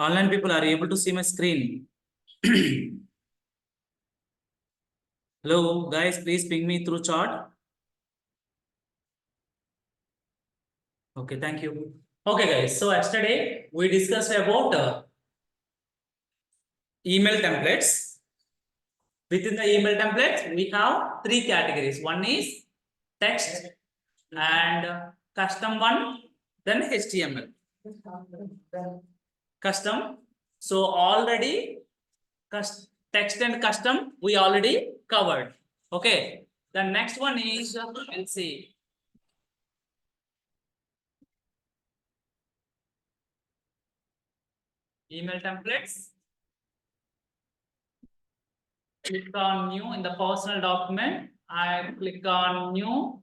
Online people are able to see my screen. Hello, guys, please ping me through chat. Okay, thank you. Okay, guys, so yesterday we discussed about email templates. Within the email templates, we have three categories. One is text and custom one, then HTML. Custom. So already text and custom we already covered. Okay. The next one is let's see. Email templates. Click on new in the personal document. I click on new.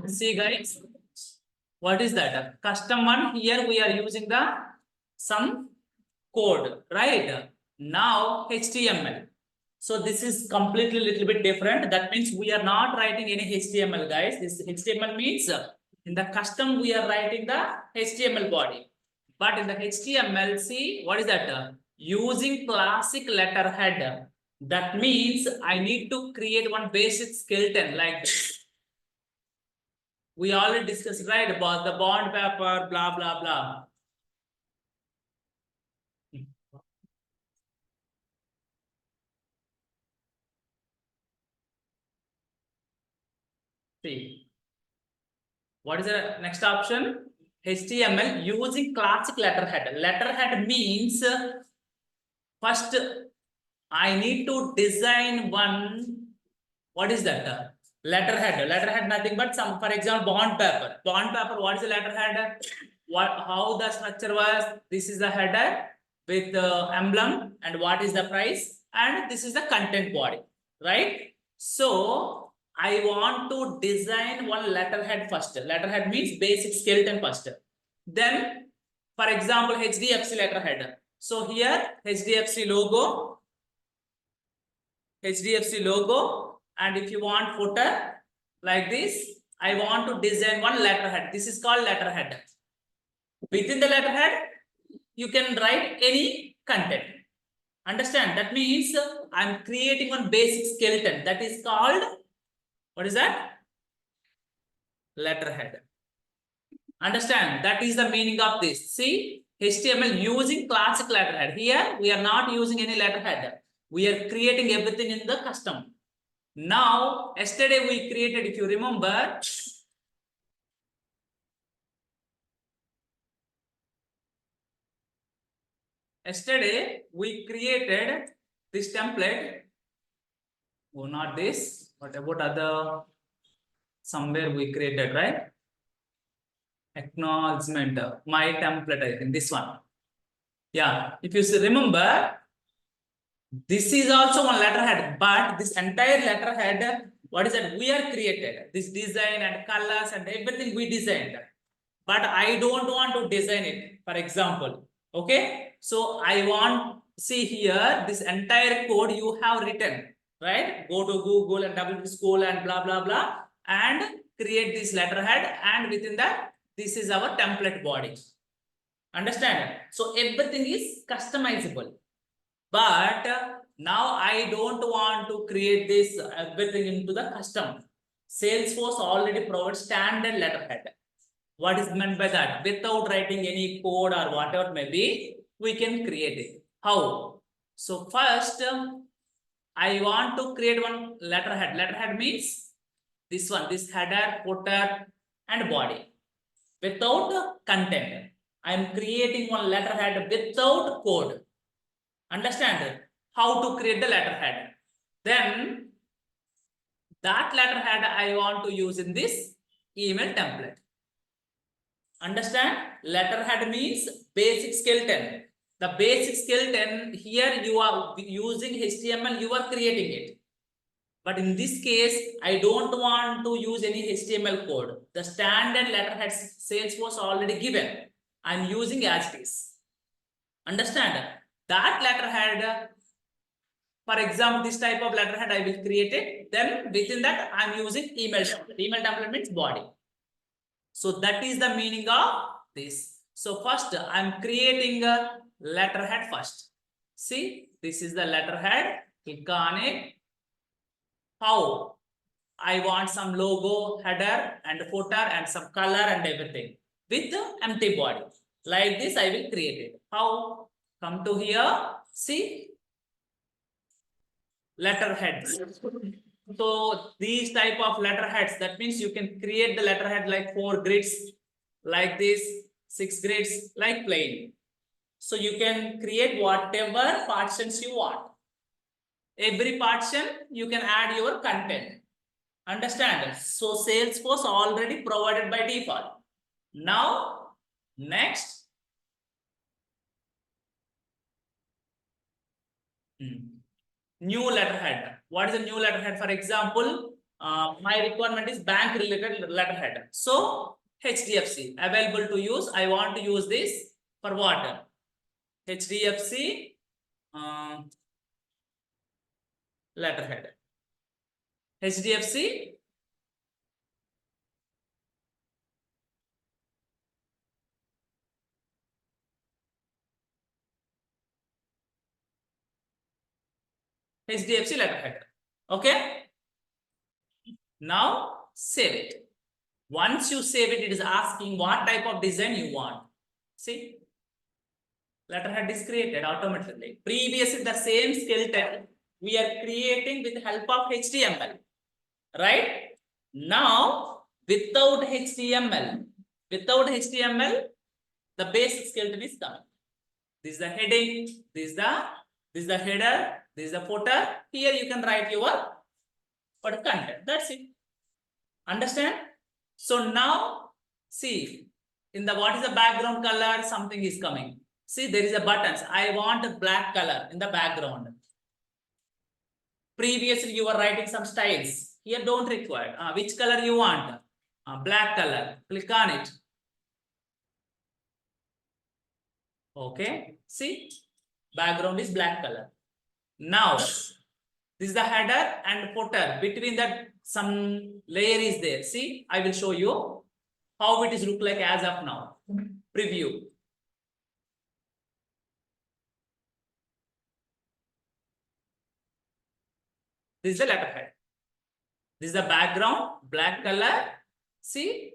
See guys, what is that? Custom one. Here we are using the some code, right? Now HTML. So this is completely little bit different. That means we are not writing any HTML, guys. This HTML means in the custom we are writing the HTML body. But in the HTML, see what is that? Using classic letterhead. That means I need to create one basic skeleton like this. We already discussed, right, about the bond paper, blah blah blah. See, what is the next option? HTML using classic letterhead. Letterhead means first I need to design one. What is that? Letterhead. Letterhead nothing but some, for example, bond paper. Bond paper. What is the letterhead? What? How the structure was? This is the header with the emblem, and what is the price? And this is the content body, right? So I want to design one letterhead first. Letterhead means basic skeleton first. Then, for example, HDFC letterhead. So here HDFC logo, and if you want footer like this, I want to design one letterhead. This is called letterhead. Within the letterhead, you can write any content. Understand? That means I'm creating one basic skeleton. That is called, what is that? Letterhead. Understand? That is the meaning of this. See, HTML using classic letterhead. Here, we are not using any letterhead. We are creating everything in the custom. Now, yesterday we created, if you remember, yesterday we created this template. Oh, not this. What about other? Somewhere we created, right? Acknowledgement, my template, I think this one. Yeah, if you remember, this is also one letterhead, but this entire letterhead, what is that? We are created this design and colors and everything we designed, but I don't want to design it. For example, okay, so I want, see here, this entire code you have written, right? Go to Google and double school and blah blah blah, and create this letterhead, and within that, this is our template body. Understand? So everything is customizable. But now I don't want to create this everything into the custom. Salesforce already provides standard letterhead. What is meant by that? Without writing any code or whatever it may be, we can create it. How? So first, I want to create one letterhead. Letterhead means this one, this header, footer, and body. Without content. I am creating one letterhead without code. Understand how to create the letterhead. Then that letterhead I want to use in this email template. Understand? Letterhead means basic skeleton. The basic skeleton here you are using HTML, you are creating it. But in this case, I don't want to use any HTML code. The standard letterhead Salesforce already given. I'm using as it is. Understand? That letterhead, for example, this type of letterhead I will create it. Then within that, I'm using email template. Email template means body. So that is the meaning of this. So first I'm creating a letterhead first. See, this is the letterhead. Click on it. How? I want some logo, header and footer and some color and everything with empty body. Like this I will create it. How? Come to here. See, letterheads. So these type of letterheads, that means you can create the letterhead like 4 grids like this, 6 grids like plain. So you can create whatever partitions you want. Every partition you can add your content. Understand? So Salesforce already provided by default. Now, next. New letterhead. What is a new letterhead? For example, my requirement is bank related letterhead. So HDFC available to use. I want to use this for what? HDFC letterhead. HDFC letterhead. Okay. Now save it. Once you save it, it is asking what type of design you want. See, letterhead is created automatically. Previously, the same skeleton we are creating with the help of HTML, right? Now, without HTML, the basic skeleton is coming. This is the heading, this is the header, this is the footer. Here you can write your content. That's it. Understand? So now, see, in the what is the background color? Something is coming. See, there is a buttons. I want a black color in the background. Previously, you were writing some styles. Here, don't require. Which color you want? Black color. Click on it. Okay. See, background is black color. Now, this is the header and footer. Between that, some layer is there. See, I will show you how it is look like as of now. Preview. This is the letterhead. This is the background, black color. See,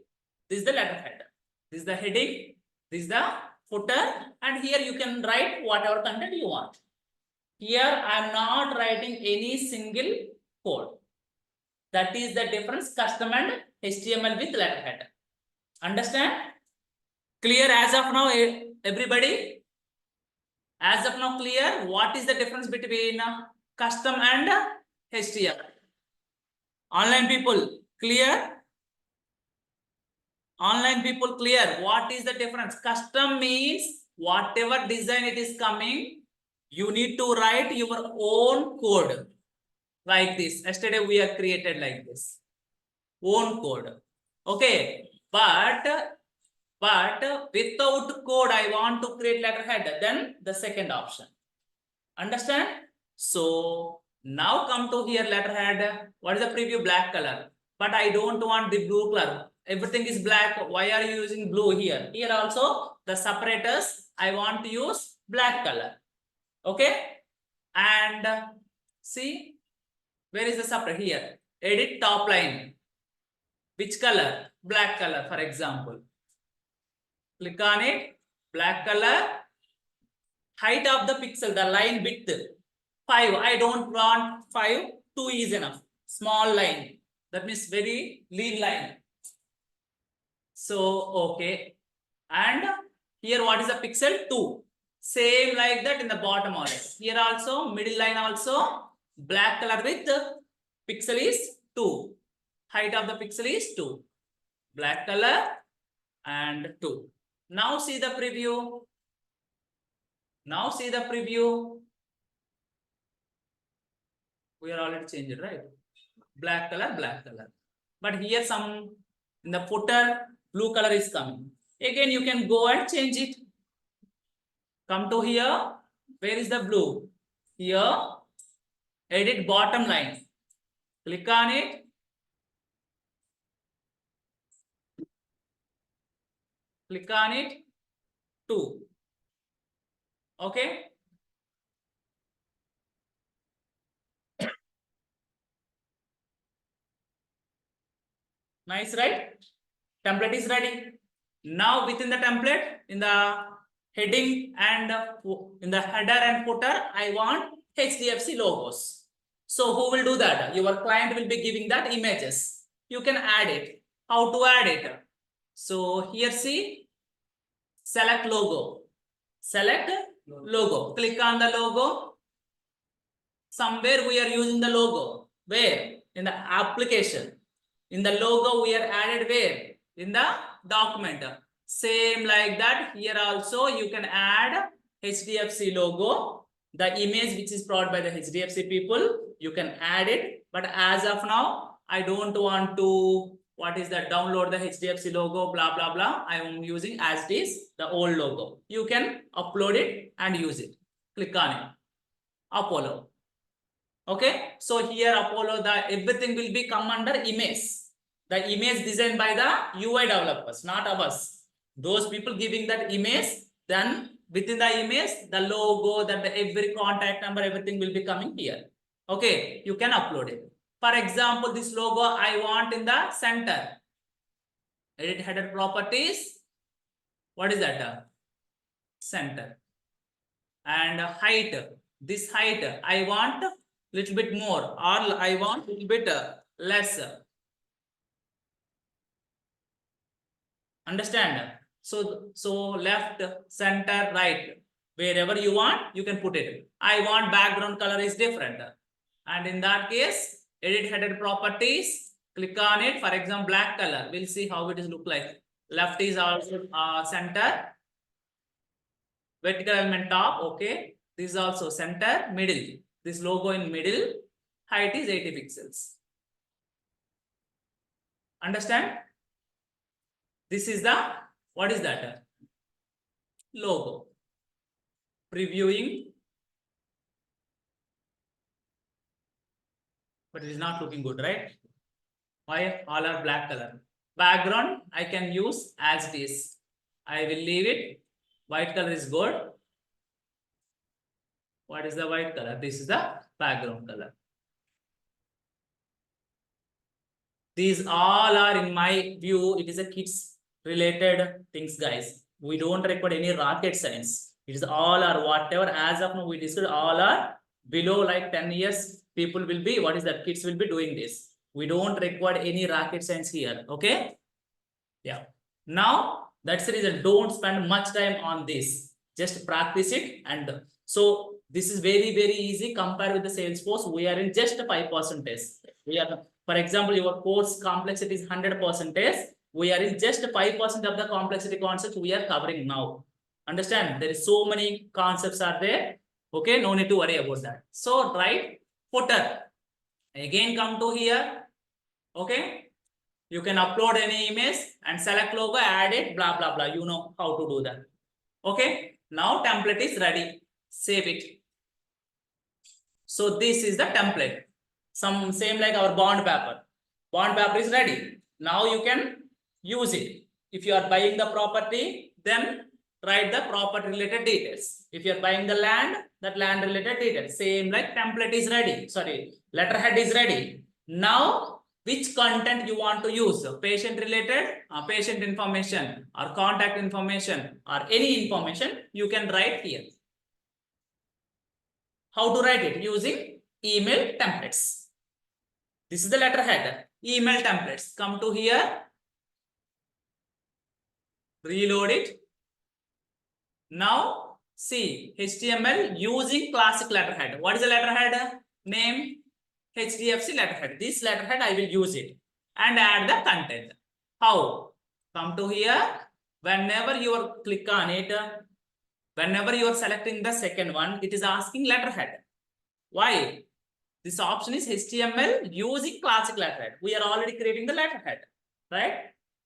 this is the letterhead. This is the heading. This is the footer. And here you can write whatever content you want. Here I am not writing any single code. That is the difference, custom and HTML with letterhead. Understand? Clear as of now, everybody? As of now, clear? What is the difference between custom and HTML? Online people, clear? Online people, clear? What is the difference? Custom means whatever design it is coming, you need to write your own code. Like this. Yesterday we are created like this. Own code. Okay. But without code, I want to create letterhead. Then the second option. Understand? So now come to here letterhead. What is the preview? Black color. But I don't want the blue color. Everything is black. Why are you using blue here? Here also the separators. I want to use black color. Okay. And see, where is the separator? Here. Edit top line. Which color? Black color, for example. Click on it. Black color. Height of the pixel, the line width. 5. I don't want 5. 2 is enough. Small line. That means very lean line. So, okay. And here what is the pixel? 2. Same like that in the bottom also. Here also, middle line also. Black color with pixel is 2. Height of the pixel is 2. Black color and 2. Now see the preview. Now see the preview. We are already changed, right? Black color, black color. But here some in the footer, blue color is coming. Again, you can go and change it. Come to here. Where is the blue? Here. Edit bottom line. Click on it. Click on it. 2. Okay. Nice, right? Template is ready. Now within the template, in the heading and in the header and footer, I want HDFC logos. So who will do that? Your client will be giving that images. You can add it. How to add it? So here see, select logo. Select logo. Click on the logo. Somewhere we are using the logo. Where? In the application. In the logo we are added where? In the document. Same like that. Here also you can add HDFC logo. The image which is brought by the HDFC people, you can add it. But as of now, I don't want to, what is that, download the HDFC logo, blah, blah, blah. I am using as it is, the old logo. You can upload it and use it. Click on it. Apollo. Okay, so here Apollo, the everything will be come under image. The image designed by the UI developers, not us. Those people giving that image, then within the image, the logo, that every contact number, everything will be coming here. Okay, you can upload it. For example, this logo I want in the center. Edit header properties. What is that? Center. And height. This height I want little bit more, or I want little bit less. Understand? So left, center, right, wherever you want, you can put it. I want background color is different, and in that case, edit header properties. Click on it. For example, black color. We'll see how it is look like. Left is also center. Vertical element top. Okay. This is also center. Middle. This logo in middle. Height is 80 pixels. Understand? This is the, what is that? Logo. Previewing. But it is not looking good, right? Why? All are black color. Background I can use as it is. I will leave it. White color is good. What is the white color? This is the background color. These all are, in my view, it is a kids related things, guys. We don't require any rocket science. It is all are whatever as of now we discussed, all are below like 10 years. People will be, what is that? Kids will be doing this. We don't require any rocket science here. Okay. Yeah. Now that's the reason. Don't spend much time on this. Just practice it. And so this is very, very easy compared with the Salesforce. We are in just 5%. We are, for example, your course complexity is 100%. We are in just 5% of the complexity concepts we are covering now. Understand? There is so many concepts are there. Okay, no need to worry about that. So right, footer. Again, come to here. Okay. You can upload any image and select logo, add it, blah, blah, blah. You know how to do that. Okay. Now template is ready. Save it. So this is the template. Same like our bond paper. Bond paper is ready. Now you can use it. If you are buying the property, then write the property related details. If you are buying the land, that land related details. Same like template is ready. Sorry, letterhead is ready. Now, which content you want to use? Patient related, patient information, or contact information, or any information you can write here. How to write it? Using email templates. This is the letterhead. Email templates. Come to here. Reload it. Now see HTML using classic letterhead. What is the letterhead? Name HDFC letterhead. This letterhead I will use it and add the content. How? Come to here. Whenever you click on it, whenever you are selecting the second one, it is asking letterhead. Why? This option is HTML using classic letterhead. We are already creating the letterhead, right?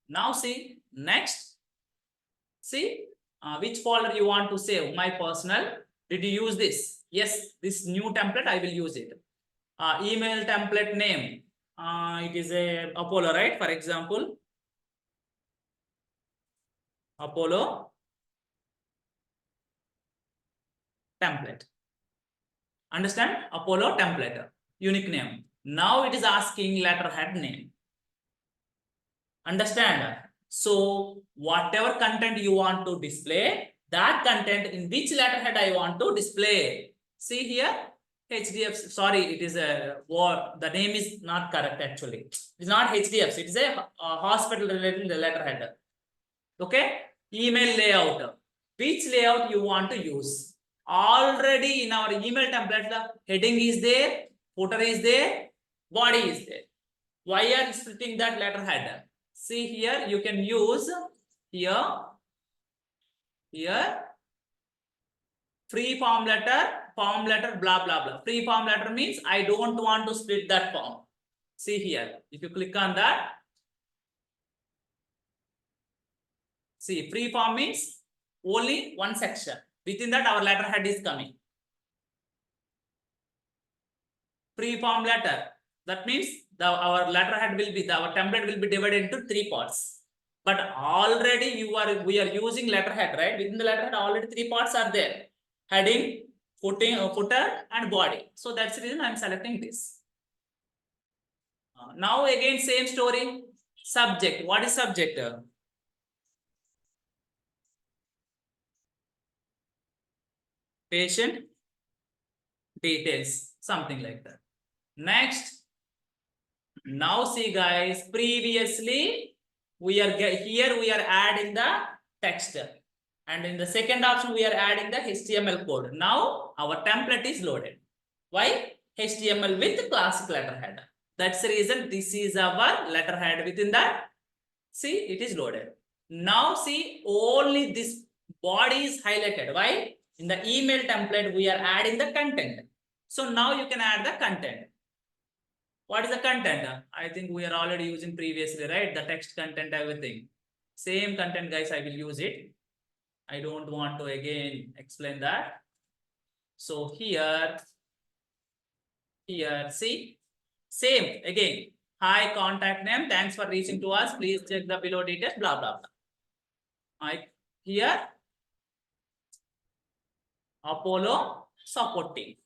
Now see, next, see which folder you want to save. My personal. Did you use this? Yes, this new template, I will use it. Email template name. It is a Apollo, right? For example, Apollo. template. Understand? Apollo template, unique name. Now it is asking letterhead name. Understand? So whatever content you want to display, that content in which letterhead I want to display. See here, HDFC. Sorry, it is a war. The name is not correct actually. It's not HDFC. It is a hospital related letterhead. Okay. Email layout. Which layout you want to use? Already in our email template, the heading is there, footer is there, body is there. Why are you splitting that letterhead? See here, you can use here, free form letter, blah, blah, blah. Free form letter means I don't want to split that form. See here, if you click on that, see, free form means only one section. Within that, our letterhead is coming. Free form letter. That means our letterhead will be, our template will be divided into 3 parts. But already we are using letterhead, right? Within the letterhead, already 3 parts are there. Heading, footer, and body. So that's the reason I'm selecting this. Now again, same story. Subject. What is subject? Patient details, something like that. Next, now see guys, previously we are adding the text, and in the second option we are adding the HTML code. Now our template is loaded. Why? HTML with classic letterhead. That's the reason this is our letterhead. Within that, see, it is loaded. Now see, only this body is highlighted. Why? In the email template we are adding the content. So now you can add the content. What is the content? I think we are already using previously, right? The text content, everything. Same content, guys, I will use it. I don't want to again explain that. So here, see, same again. Hi, contact name. Thanks for reaching to us. Please check the below details, blah, blah, blah. Here, Apollo support team.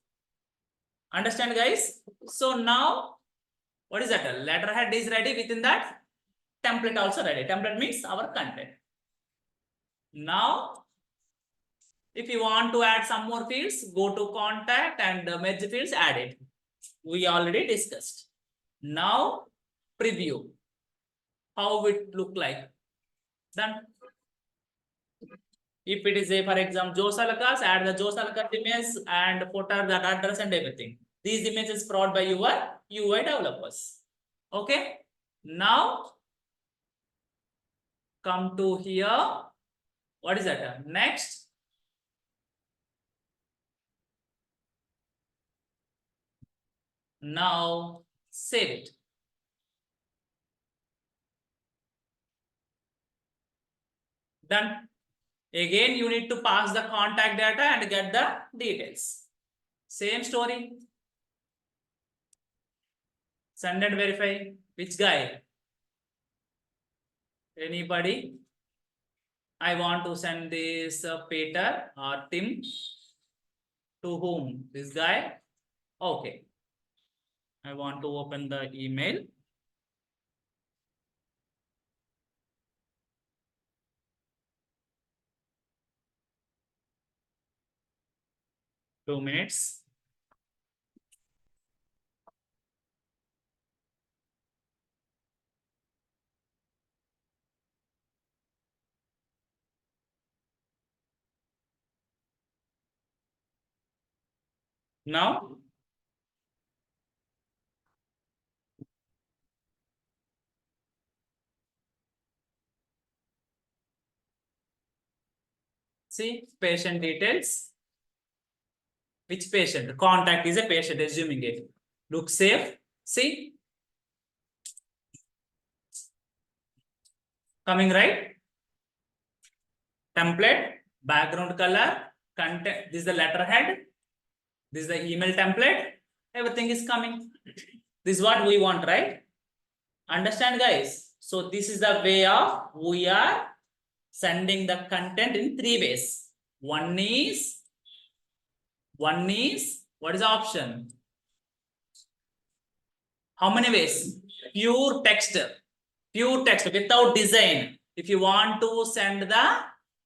Understand, guys? So now, what is that? Letterhead is ready. Within that, template also ready. Template means our content. Now, if you want to add some more fields, go to contact and merge fields, add it. We already discussed. Now, preview. How it look like. Done. If it is a, for example, Joe Salakas, add the Joe Salakas image and footer, that address and everything. These images provided by your UI developers. Okay. Now, come to here. What is that? Next. Now, save it. Done. Again, you need to pass the contact data and get the details. Same story. Send and verify. Which guy? Anybody? I want to send this Peter or Tim. To whom? This guy? Okay. I want to open the email. Two minutes. Now, see patient details. Which patient? Contact is a patient, assuming it. Look safe. See. Coming right. Template, background color, content. This is the letterhead. This is the email template. Everything is coming. This is what we want, right? Understand, guys? So this is the way of we are sending the content in 3 ways. One is One is, what is the option? How many ways? Pure text without design. If you want to send the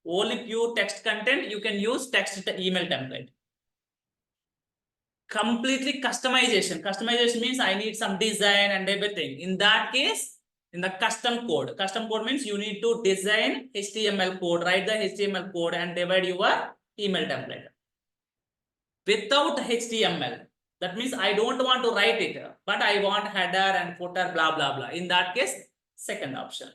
only pure text content, you can use text email template. Completely customization. Customization means I need some design and everything. In that case, in the custom code. Custom code means you need to design HTML code, write the HTML code and divide your email template. Without HTML, that means I don't want to write it, but I want header and footer, blah, blah, blah. In that case, second option.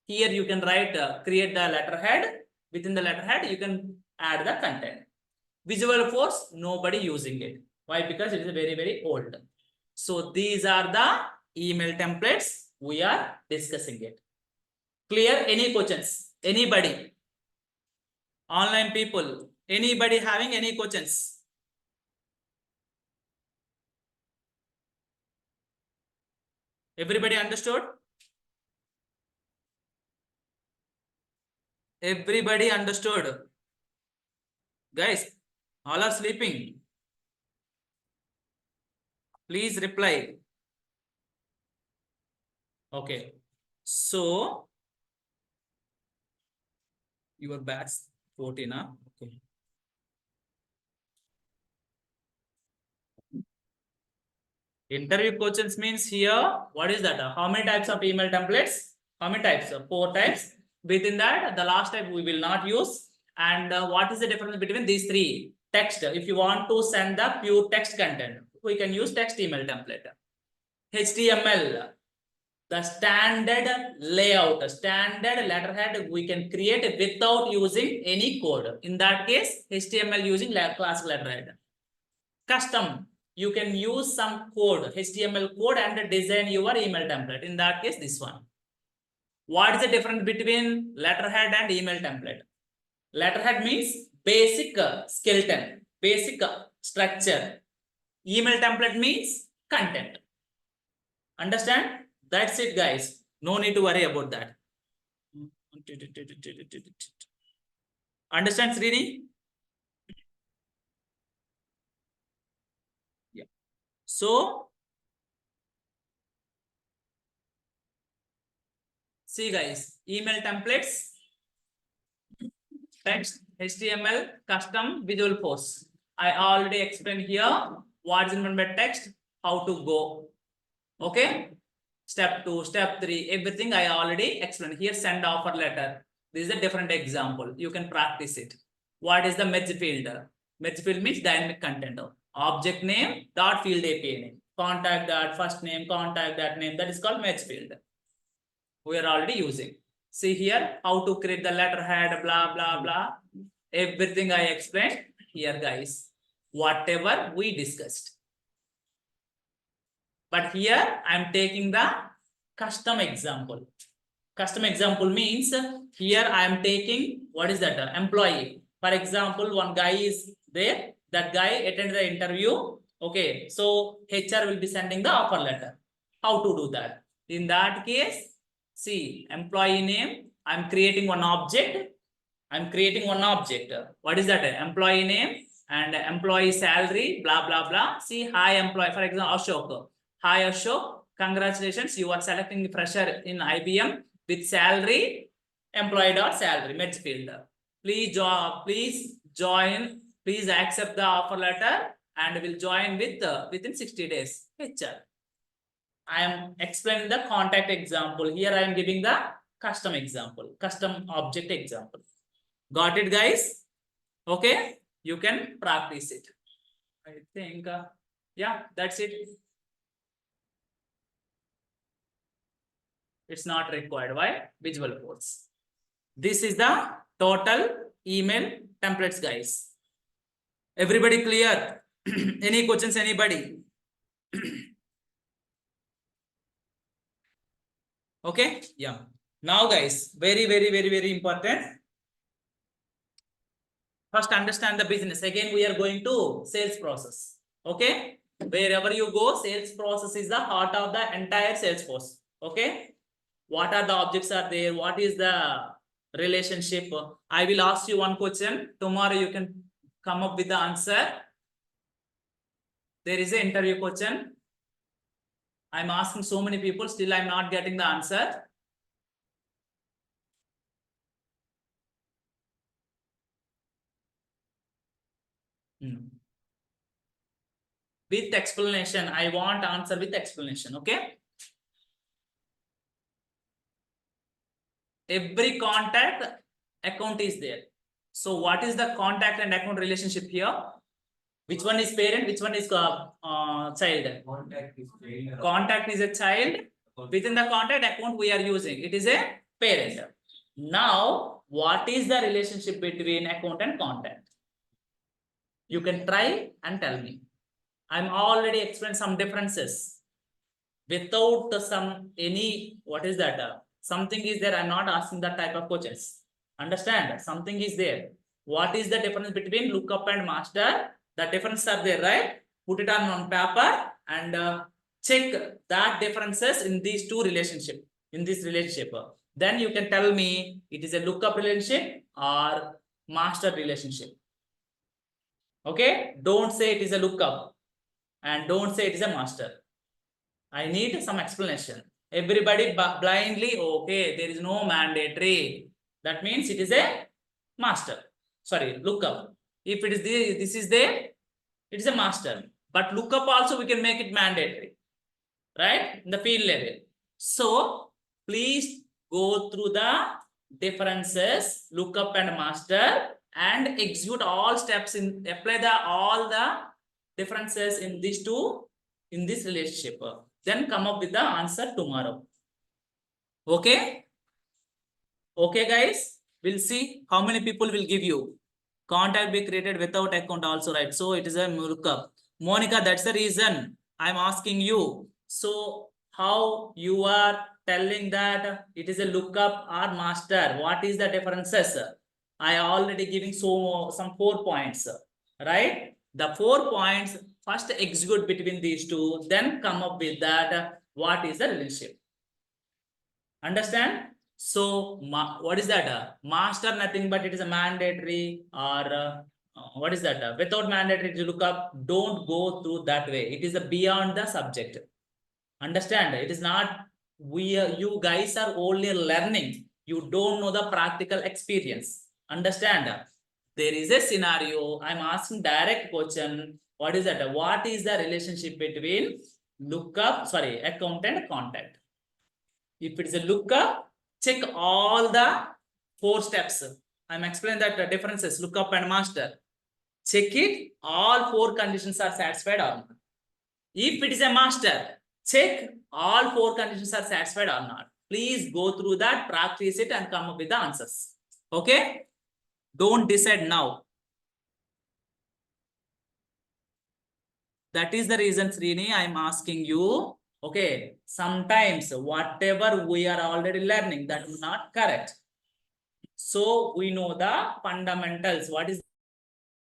Here you can write, create the letterhead. Within the letterhead, you can add the content. Visual Force, nobody using it. Why? Because it is very, very old. So these are the email templates. We are discussing it. Clear? Any questions? Anybody? Online people? Anybody having any questions? Everybody understood? Everybody understood? Guys, all are sleeping. Please reply. Okay. So, your batch 14, huh? Okay. Interview questions means here, what is that? How many types of email templates? How many types? 4 types. Within that, the last type we will not use. And what is the difference between these 3? Text. If you want to send the pure text content, we can use text email template. HTML, the standard layout, standard letterhead we can create without using any code. In that case, HTML using classic letterhead. Custom, you can use some code, HTML code and design your email template. In that case, this one. What is the difference between letterhead and email template? Letterhead means basic skeleton, basic structure. Email template means content. Understand? That's it, guys. No need to worry about that. Understand, Srini? Yeah. So, see, guys, email templates, text, HTML, custom, Visual Force. I already explained here what is meant by text, how to go. Okay. Step 2, step 3, everything I already explained. Here, send offer letter. This is a different example. You can practice it. What is the merge field? Merge field means dynamic content. Object name dot field API name. Contact that first name, contact that name. That is called merge field. We are already using. See here how to create the letterhead, blah, blah, blah. Everything I explained here, guys. Whatever we discussed. But here I am taking the custom example. Custom example means here I am taking, what is that? Employee. For example, one guy is there. That guy attended the interview. Okay. So HR will be sending the offer letter. How to do that? In that case, see, employee name. I'm creating one object. What is that? Employee name and employee salary, blah, blah, blah. See, hi employee. For example, Ashok. Hi Ashok, congratulations, you are selecting fresher in IBM with salary, employee.salary, merge field. Please join, please accept the offer letter and will join with within 60 days. HR. I am explaining the contact example. Here I am giving the custom example, custom object example. Got it, guys? Okay, you can practice it. I think, yeah, that's it. It's not required. Why? Visual Force. This is the total email templates, guys. Everybody clear? Any questions, anybody? Okay, yeah. Now, guys, very, very, very, very important. First, understand the business. Again, we are going to sales process. Okay, wherever you go, sales process is the heart of the entire Salesforce. Okay, what are the objects are there? What is the relationship? I will ask you one question. Tomorrow you can come up with the answer. There is an interview question. I'm asking so many people, still I'm not getting the answer. With explanation. I want answer with explanation. Okay. Every contact account is there. So what is the contact and account relationship here? Which one is parent? Which one is child? Contact is a child. Within the contact account we are using, it is a parent. Now, what is the relationship between account and contact? You can try and tell me. I'm already explained some differences. Without some any, what is that? Something is there. I'm not asking that type of questions. Understand? Something is there. What is the difference between lookup and master? The differences are there, right? Put it on paper and check that differences in these two relationship. In this relationship, then you can tell me it is a lookup relationship or master relationship. Okay? Don't say it is a lookup and don't say it is a master. I need some explanation. Everybody blindly, okay, there is no mandatory. That means it is a master. Sorry, lookup. If it is this is there, it is a master. But lookup also we can make it mandatory, right? In the field level. So please go through the differences, lookup and master, and execute all steps in apply all the differences in these two in this relationship. Then come up with the answer tomorrow. Okay? Okay, guys. We'll see how many people will give you. Contact be created without account also, right? So it is a lookup. Monica, that's the reason I'm asking you. So how you are telling that it is a lookup or master? What is the differences? I already giving some 4 points, right? The 4 points first execute between these two, then come up with that what is the relationship. Understand? So what is that? Master nothing but it is a mandatory or what is that? Without mandatory to look up, don't go through that way. It is beyond the subject. Understand? It is not you guys are only learning. You don't know the practical experience. Understand? There is a scenario. I'm asking direct question. What is that? What is the relationship between account and contact? If it is a lookup, check all the 4 steps. I'm explaining that the differences, lookup and master. Check it, all 4 conditions are satisfied or not. If it is a master, check all 4 conditions are satisfied or not. Please go through that, practice it and come up with the answers. Okay? Don't decide now. That is the reason, Srini, I'm asking you. Okay, sometimes whatever we are already learning, that is not correct. So we know the fundamentals. What is,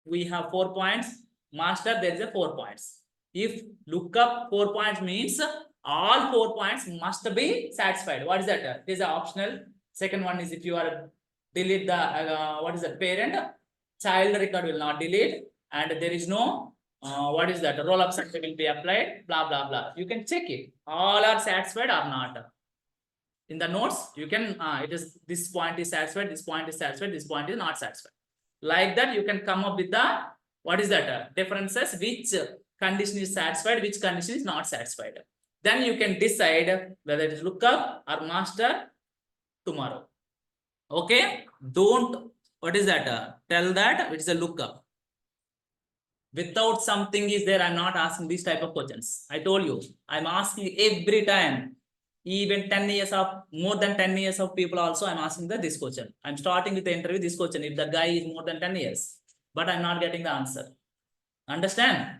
we have 4 points. Master, there is a 4 points. If lookup 4 points means all 4 points must be satisfied. What is that? It is optional. Second one is if you are delete the what is that, parent, child record will not delete, and there is no what is that, roll up section will be applied, blah blah blah. You can check it. All are satisfied or not. In the notes, you can it is this point is satisfied, this point is satisfied, this point is not satisfied. Like that, you can come up with the what is that differences, which condition is satisfied, which condition is not satisfied. Then you can decide whether it is lookup or master tomorrow. Okay, don't what is that tell that it is a lookup. Without something is there, I'm not asking these type of questions. I told you, I'm asking every time. Even 10 years of more than 10 years of people also, I'm asking this question. I'm starting with the interview this question if the guy is more than 10 years, but I'm not getting the answer. Understand?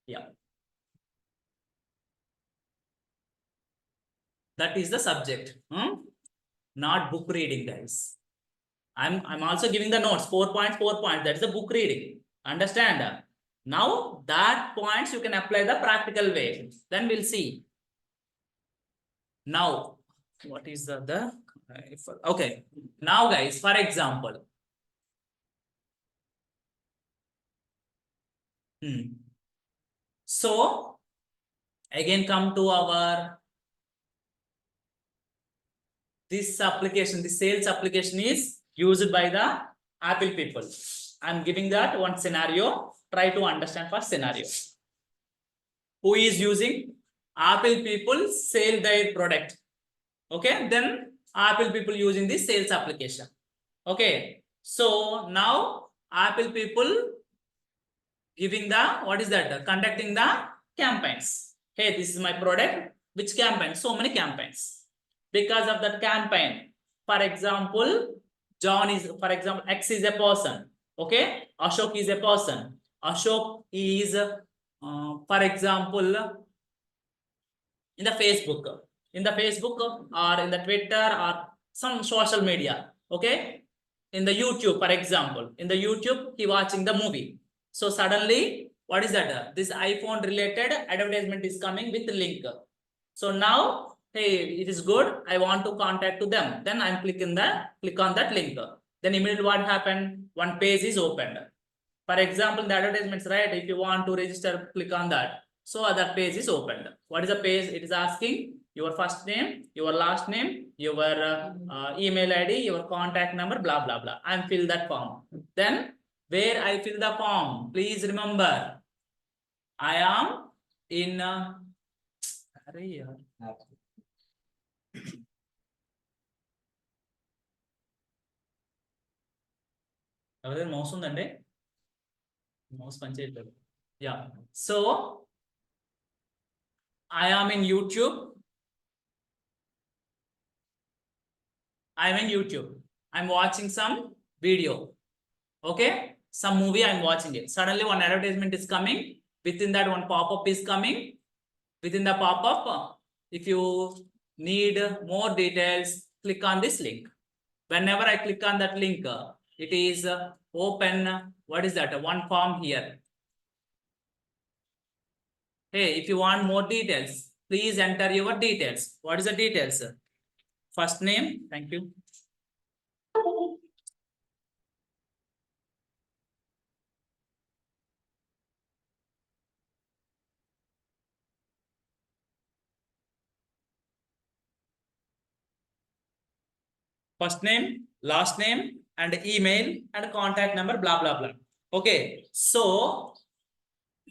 Yeah. That is the subject. Not book reading, guys. I'm also giving the notes, 4 points, 4 points. That is the book reading. Understand? Now that points you can apply the practical way. Then we'll see. Now, what is the okay. Now, guys, for example, So again come to our this application, the sales application is used by the Apple people. I'm giving that one scenario. Try to understand first scenario. Who is using? Apple people sell their product. Okay, then Apple people using this sales application. Okay, so now Apple people giving the, what is that? Conducting the campaigns. Hey, this is my product. Which campaign? So many campaigns. Because of that campaign, for example, John is, for example, X is a person. Okay, Ashok is a person. Ashok is, for example, in the Facebook, or in the Twitter or some social media. Okay, in the YouTube, for example, in the YouTube, he watching the movie. So suddenly, what is that? This iPhone related advertisement is coming with link. So now, hey, it is good. I want to contact to them. Then I'm click on that link. Then immediately what happened? One page is opened. For example, the advertisements, right? If you want to register, click on that. So other page is opened. What is the page? It is asking your first name, your last name, your email ID, your contact number, blah, blah, blah. I'm fill that form. Then where I fill the form, please remember, I am in mouse ఉందండి mouse పనిచేయట్లేదు. Yeah, so I am in YouTube. I'm in YouTube. I'm watching some video. Okay, some movie I'm watching it. Suddenly one advertisement is coming. Within that one pop-up is coming. Within the pop-up, if you need more details, click on this link. Whenever I click on that link, it is open. What is that? One form here. Hey, if you want more details, please enter your details. What is the details? First name. Thank you. First name, last name, and email and contact number, blah, blah, blah. Okay, so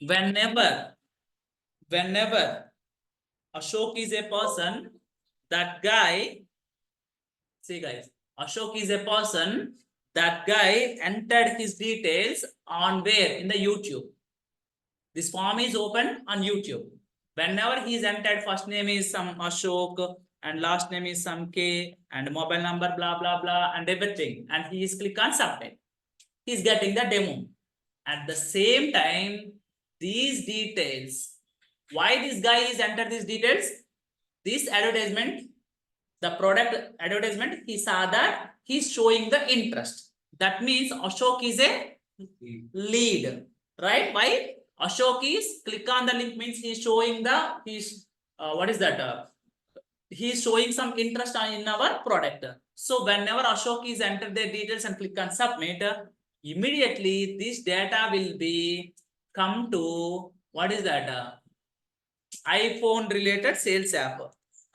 whenever Ashok is a person, that guy, see guys, Ashok is a person, that guy entered his details on where? In the YouTube. This form is open on YouTube. Whenever he's entered, first name is some Ashok and last name is some K and mobile number, blah, blah, blah, and everything. And he is click on submit. He's getting the demo. At the same time, these details, why this guy is entered these details? This advertisement, the product advertisement, he saw that he's showing the interest. That means Ashok is a lead, right? Why? Ashok is click on the link means he's showing the, what is that? He's showing some interest in our product. So whenever Ashok is entered their details and click on submit, immediately this data will be come to, what is that? iPhone related sales app.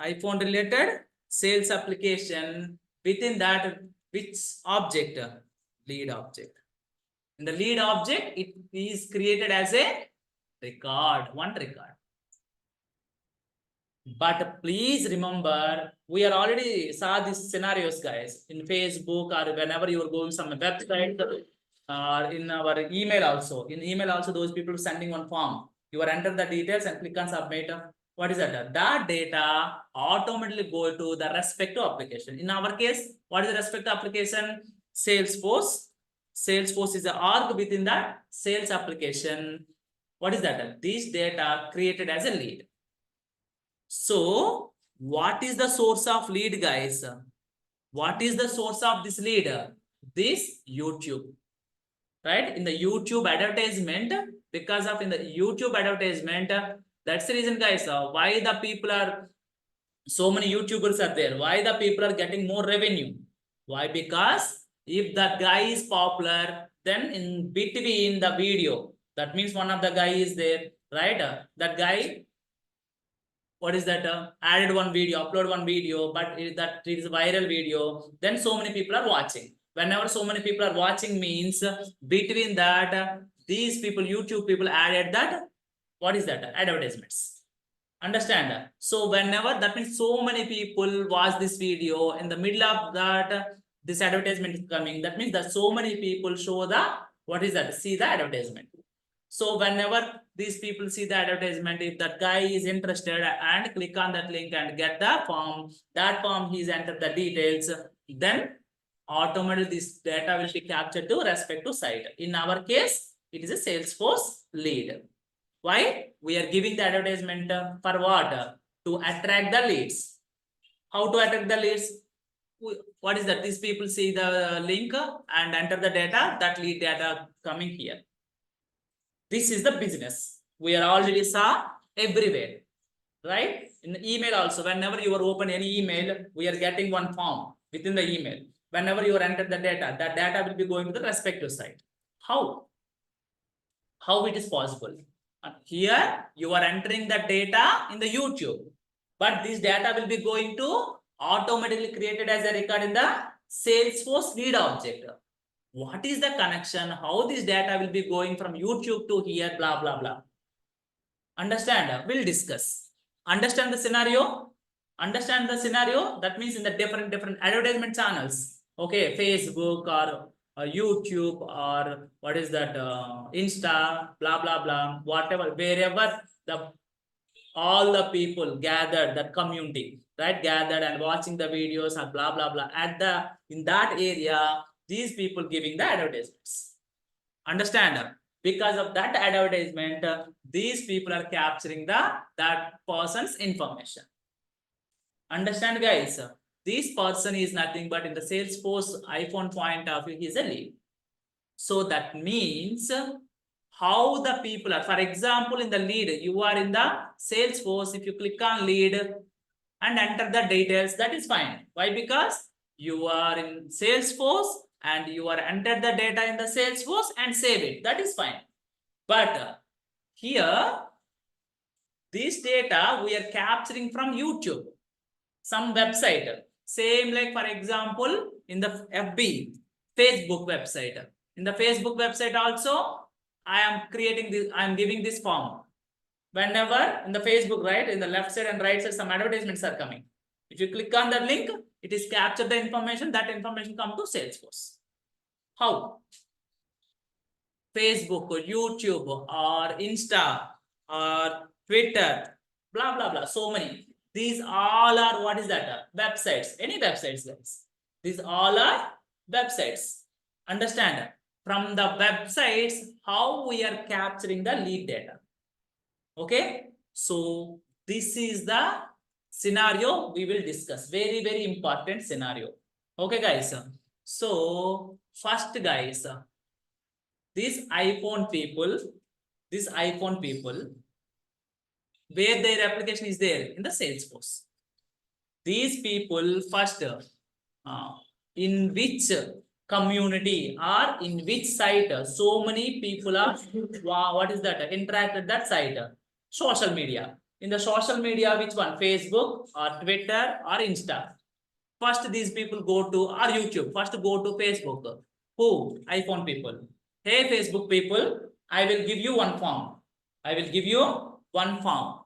iPhone related sales application. Within that, which object? Lead object. In the lead object, it is created as a record, one record. But please remember, we are already saw these scenarios, guys, in Facebook or whenever you are going some website, or in our email also. In email also, those people sending one form. You are enter the details and click on submit. What is that? That data automatically go to the respective application. In our case, what is the respective application? Salesforce. Salesforce is the org within that sales application. What is that? This data created as a lead. So what is the source of lead, guys? What is the source of this lead? This YouTube, right? In the YouTube advertisement, because of in the YouTube advertisement, that's the reason, guys, why the people are, so many YouTubers are there. Why the people are getting more revenue? Why? Because if the guy is popular, then in between the video, that means one of the guy is there, right? That guy, what is that? Added one video, upload one video, but that it is a viral video. Then so many people are watching. Whenever so many people are watching means between that, these people, YouTube people added that. What is that? Advertisements. Understand? So whenever that means so many people watch this video, in the middle of that, this advertisement is coming. That means that so many people show the, what is that? See the advertisement. So whenever these people see the advertisement, if that guy is interested and click on that link and get the form, that form he's entered the details, then automatically this data will be captured to respect to site. In our case, it is a Salesforce lead. Why? We are giving the advertisement for what? To attract the leads. How to attract the leads? What is that? These people see the link and enter the data, that lead data coming here. This is the business. We are already saw everywhere, right? In the email also, whenever you are open any email, we are getting one form within the email. Whenever you are enter the data, that data will be going to the respective site. How? How it is possible? Here you are entering the data in the YouTube, but this data will be going to automatically created as a record in the Salesforce lead object. What is the connection? How this data will be going from YouTube to here, blah, blah, blah. Understand? We'll discuss. Understand the scenario? Understand the scenario? That means in the different advertisement channels. Okay, Facebook or YouTube or what is that? Insta, blah, blah, blah, whatever, wherever the all the people gathered, that community, right, gathered and watching the videos and blah, blah, blah. At the, in that area, these people giving the advertisements. Understand? Because of that advertisement, these people are capturing that person's information. Understand, guys? This person is nothing but in the Salesforce iPhone point of view, he is a lead. So that means how the people are, for example, in the lead, you are in the Salesforce, if you click on lead and enter the details, that is fine. Why? Because you are in Salesforce and you are enter the data in the Salesforce and save it. That is fine. But here, this data we are capturing from YouTube, some website. Same like, for example, in the FB, Facebook website. In the Facebook website also, I am creating this, I am giving this form. Whenever in the Facebook, right, in the left side and right side, some advertisements are coming. If you click on that link, it is captured the information, that information come to Salesforce. How? Facebook or YouTube or Insta or Twitter, blah, blah, blah, so many. These all are, what is that? Websites, any websites, guys. These all are websites. Understand? From the websites, how we are capturing the lead data. Okay, so this is the scenario we will discuss. Very, very important scenario. Okay, guys. So first, guys, these iPhone people, where their application is there in the Salesforce. These people first, in which community or in which site so many people are, what is that, interacted that site? Social media. In the social media, which one? Facebook or Twitter or Insta. First, these people go to, or YouTube, first go to Facebook. Who? iPhone people. Hey, Facebook people, I will give you one form. I will give you one form.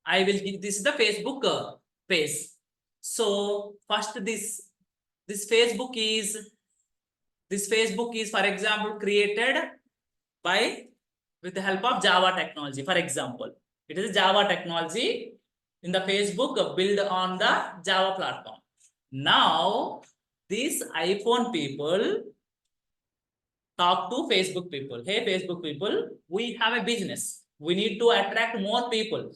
I will give, this is the Facebook page. So first this Facebook is, for example, created by, with the help of Java technology. For example, it is a Java technology in the Facebook built on the Java platform. Now, these iPhone people talk to Facebook people. Hey, Facebook people, we have a business. We need to attract more people.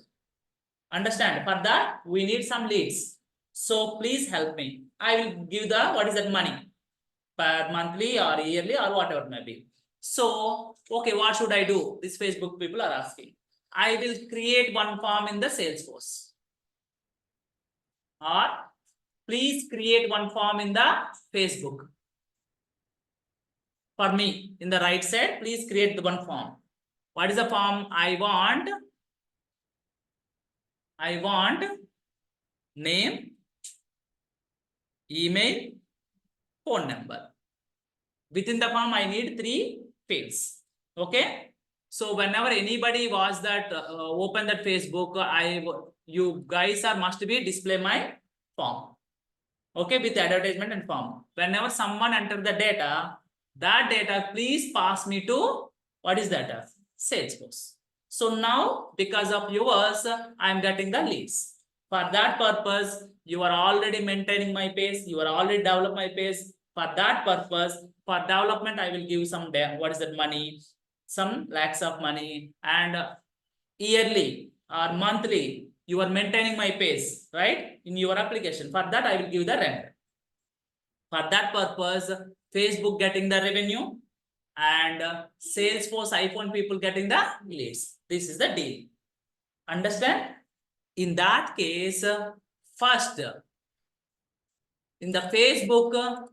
Understand? For that, we need some leads. So please help me. I will give the, what is that, money per monthly or yearly or whatever it may be. So, okay, what should I do? These Facebook people are asking. I will create one form in the Salesforce. Or please create one form in the Facebook. for me in the right side, please create the one form. What is the form? I want name, email, phone number. Within the form, I need 3 fields. Okay. So whenever anybody was that open that Facebook, you guys are must be display my form. Okay, with advertisement and form. Whenever someone enter the data, that data please pass me to what is that? Salesforce. So now because of yours, I am getting the leads. For that purpose, you are already maintaining my page. You are already develop my page. For that purpose, for development, I will give some what is that money, some lakhs of money, and yearly or monthly, you are maintaining my pace, right? In your application. For that, I will give the rent. For that purpose, Facebook getting the revenue and Salesforce iPhone people getting the leads. This is the deal. Understand? In that case, first, in the Facebook,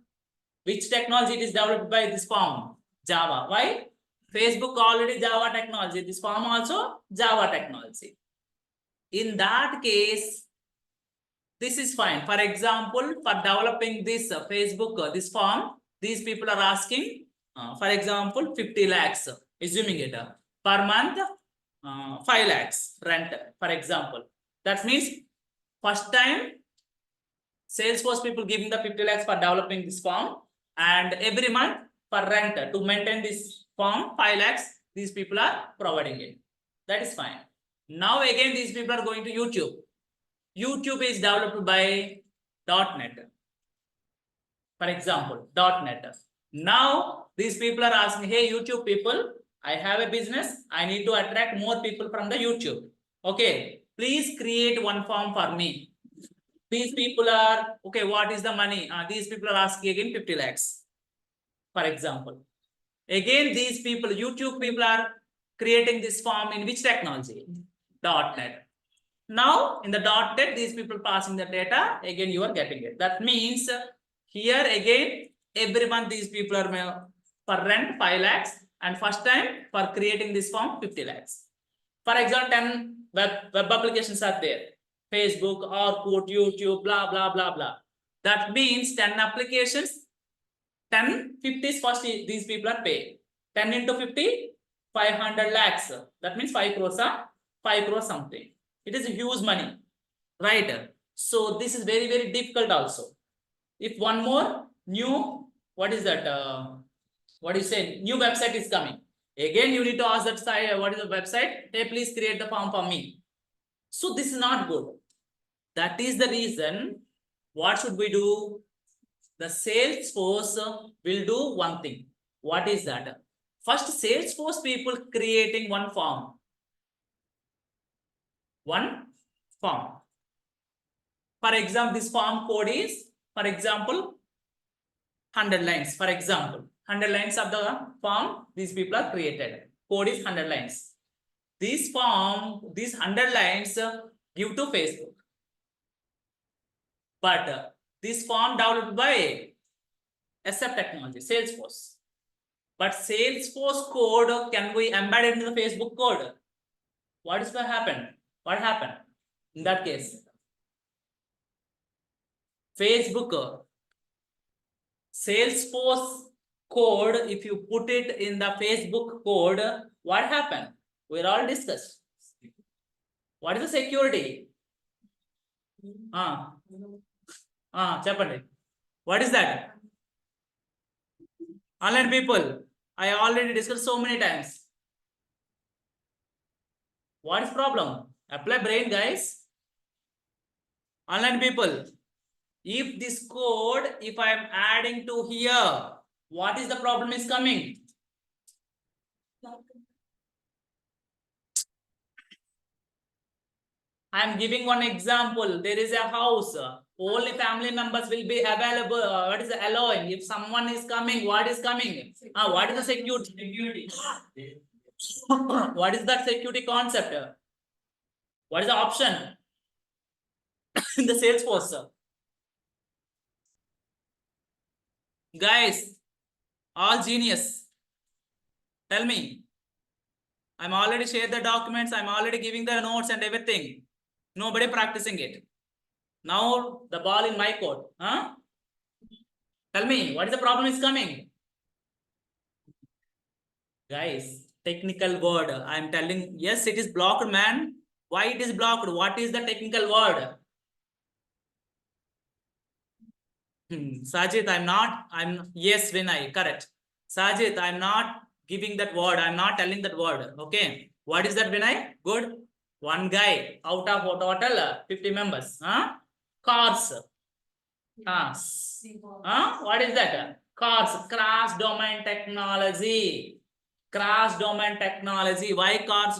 which technology it is developed by this form? Java. Why? Facebook already Java technology. This form also Java technology. In that case, this is fine. For example, for developing this Facebook, this form, these people are asking, for example, 50 lakhs, assuming it, per month, 5 lakhs rent, for example. That means first time Salesforce people giving the 50 lakhs for developing this form, and every month for rent to maintain this form, 5 lakhs, these people are providing it. That is fine. Now again, these people are going to YouTube. YouTube is developed by .NET. For example, .NET. Now, these people are asking, hey, YouTube people, I have a business. I need to attract more people from the YouTube. Okay, please create one form for me. These people are, okay, what is the money? These people are asking again 50 lakhs, for example. Again, these people, YouTube people are creating this form in which technology? .NET. Now, in the .NET, these people passing the data, again, you are getting it. That means here again, every month these people are for rent 5 lakhs and first time for creating this form 50 lakhs. For example, 10 web applications are there. Facebook, Orkut, YouTube, blah, blah, blah, blah. That means 10 applications, 10, 50 is first these people are paid. 10 into 50, 500 lakhs. That means 5 crores, 5 crores something. It is a huge money, right? So this is very, very difficult also. If one more new, what is that? What do you say? New website is coming. Again, you need to ask that site, what is the website? Hey, please create the form for me. So this is not good. That is the reason, what should we do? The Salesforce will do one thing. What is that? First, Salesforce people creating one form. One form. For example, this form code is, for example, 100 lines. For example, 100 lines of the form these people are created. Code is 100 lines. This form, these 100 lines give to Facebook. But this form developed by SF technology, Salesforce. But Salesforce code can be embedded into the Facebook code. What is going to happen? What happened in that case? Facebook, Salesforce code, if you put it in the Facebook code, what happened? We're all discussed. What is the security? Chapandi. What is that? Online people. I already discussed so many times. What is problem? Apply brain, guys. Online people. If this code, if I am adding to here, what is the problem is coming? I am giving one example. There is a house. Only family members will be available. What is the allowing? If someone is coming, what is coming? What is the security? What is that security concept? What is the option in the Salesforce? Guys, All genius. Tell me. I'm already shared the documents. I'm already giving the notes and everything. Nobody practicing it. Now the ball in my court. Huh? Tell me, what is the problem is coming? Guys, technical word. I'm telling, yes, it is blocked, man. Why it is blocked? What is the technical word? Sajid, yes, Vinay, correct. Sajid, I'm not giving that word. I'm not telling that word. Okay. What is that, Vinay? Good. One guy out of total 50 members. Huh? Cars. What is that? Cars, cross domain technology. Cross domain technology. Why cross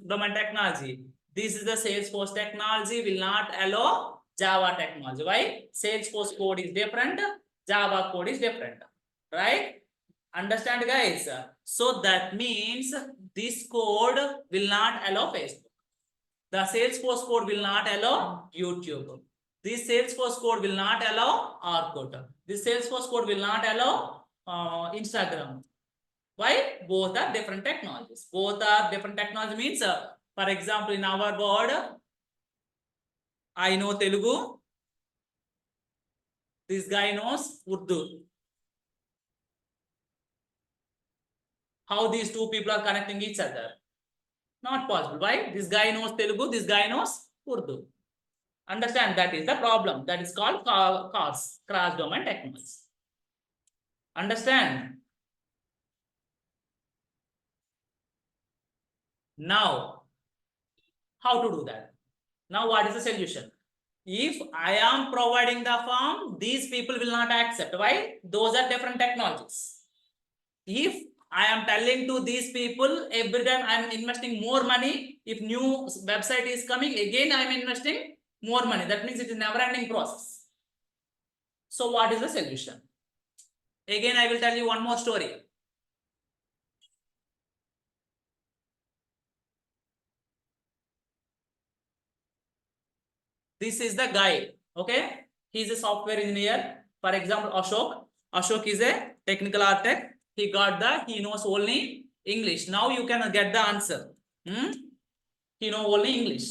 domain technology? This is the Salesforce technology will not allow Java technology. Why? Salesforce code is different, Java code is different. Right? Understand, guys? So that means this code will not allow Facebook. The Salesforce code will not allow YouTube. This Salesforce code will not allow Orkut. This Salesforce code will not allow Instagram. Why? Both are different technologies. Both are different technology means, for example, in our board, I know Telugu. This guy knows Urdu. How these two people are connecting each other? Not possible. Why? This guy knows Telugu. This guy knows Urdu. Understand, that is the problem. That is called cross-domain technology. Understand? Now, how to do that? Now, what is the solution? If I am providing the form, these people will not accept. Why? Those are different technologies. If I am telling to these people, every time I am investing more money, if new website is coming, again I am investing more money. That means it is never ending process. So what is the solution? Again, I will tell you one more story. This is the guy. Okay. He is a software engineer. For example, Ashok. Ashok is a technical architect. He knows only English. Now you can get the answer. He knows only English.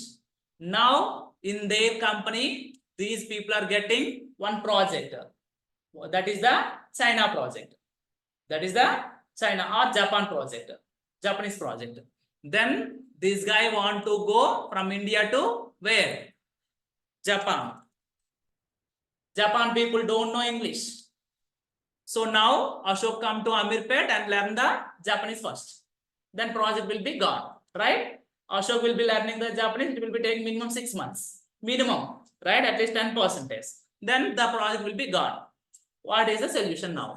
Now in their company, these people are getting one project. That is the China project. That is the China or Japan project. Japanese project. Then this guy want to go from India to where? Japan. Japan people don't know English. So now Ashok come to Amirpet and learn the Japanese first. Then project will be gone, right? Ashok will be learning the Japanese. It will be taking minimum 6 months. Minimum, right? At least 10%. Then the project will be gone. What is the solution now?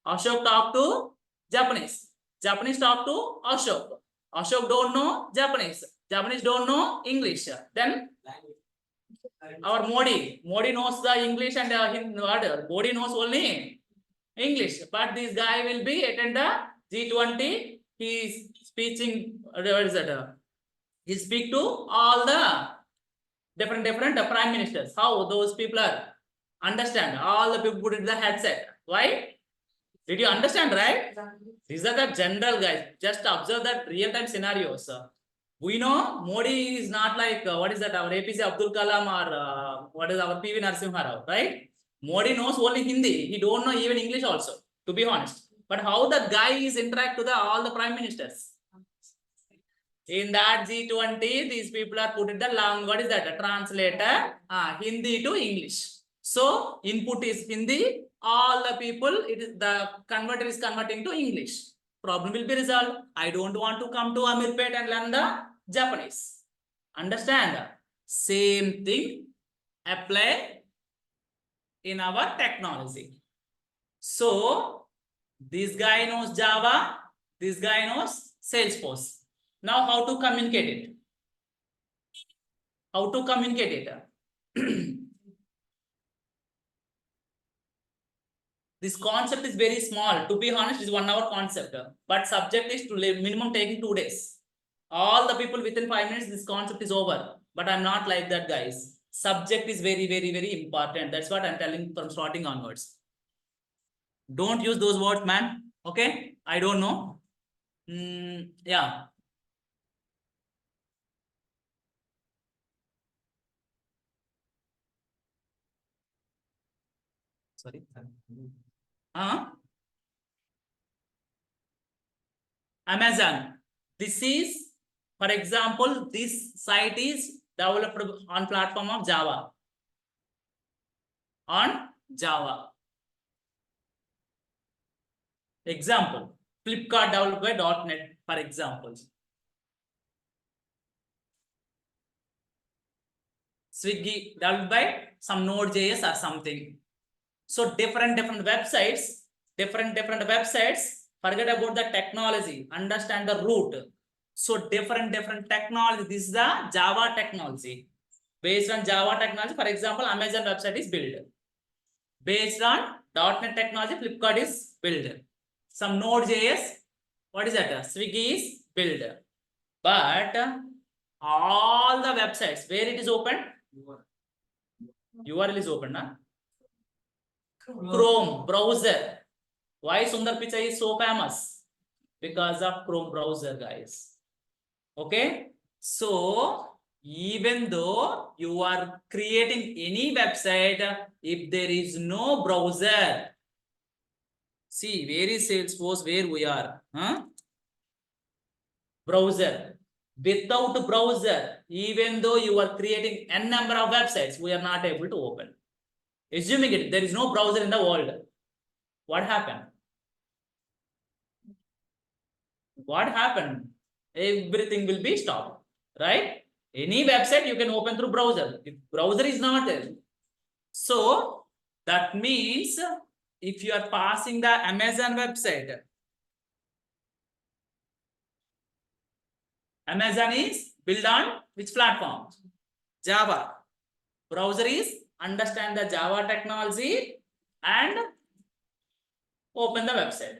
Ashok talk to Japanese. Japanese talk to Ashok. Ashok don't know Japanese. Japanese don't know English. Then our Modi knows the English and Modi knows only English. But this guy will be attend the G20. He is speaking. What is that? He speak to all the different prime ministers. How those people are understand? All the people put in the headset. Why? Did you understand, right? These are the general guys. Just observe that real-time scenarios. We know Modi is not like, what is that, our APJ Abdul Kalam or what is our PV Narasimha Rao, right? Modi knows only Hindi. He don't know even English also, to be honest. But how that guy is interact to all the prime ministers? In that G20, these people are put in the long, what is that, a translator, Hindi to English. So input is Hindi, all the people, the converter is converting to English. Problem will be resolved. I don't want to come to Amirpet and learn the Japanese. Understand? Same thing apply in our technology. So this guy knows Java, this guy knows Salesforce. Now how to communicate it? How to communicate it? This concept is very small. To be honest, it's 1 hour concept. But subject is to minimum taking 2 days. All the people within 5 minutes, this concept is over. But I'm not like that, guys. Subject is very, very, very important. That's what I'm telling from starting onwards. Don't use those words, man. Okay, I don't know. Yeah. Sorry. Amazon. This is, for example, this site is developed on platform of Java. On Java. Example, Flipkart developed by .NET, for example. Swiggy developed by some Node.js or something. So different websites, different websites. Forget about the technology, understand the root. So different technology. This is the Java technology. Based on Java technology, for example, Amazon website is built. Based on .NET technology, Flipkart is built. Some Node.js, what is that? Swiggy is built. But all the websites, where it is open? URL is open, na? Chrome browser. Why Sundar Pichai is so famous? Because of Chrome browser, guys. Okay. So even though you are creating any website, if there is no browser, see, where is Salesforce? Where we are? Browser. Without browser, even though you are creating n number of websites, we are not able to open. Assuming it, there is no browser in the world. What happened? What happened? Everything will be stopped, right? Any website you can open through browser. If browser is not there, so that means if you are passing the Amazon website, Amazon is built on which platform? Java. Browser is understand the Java technology and open the website.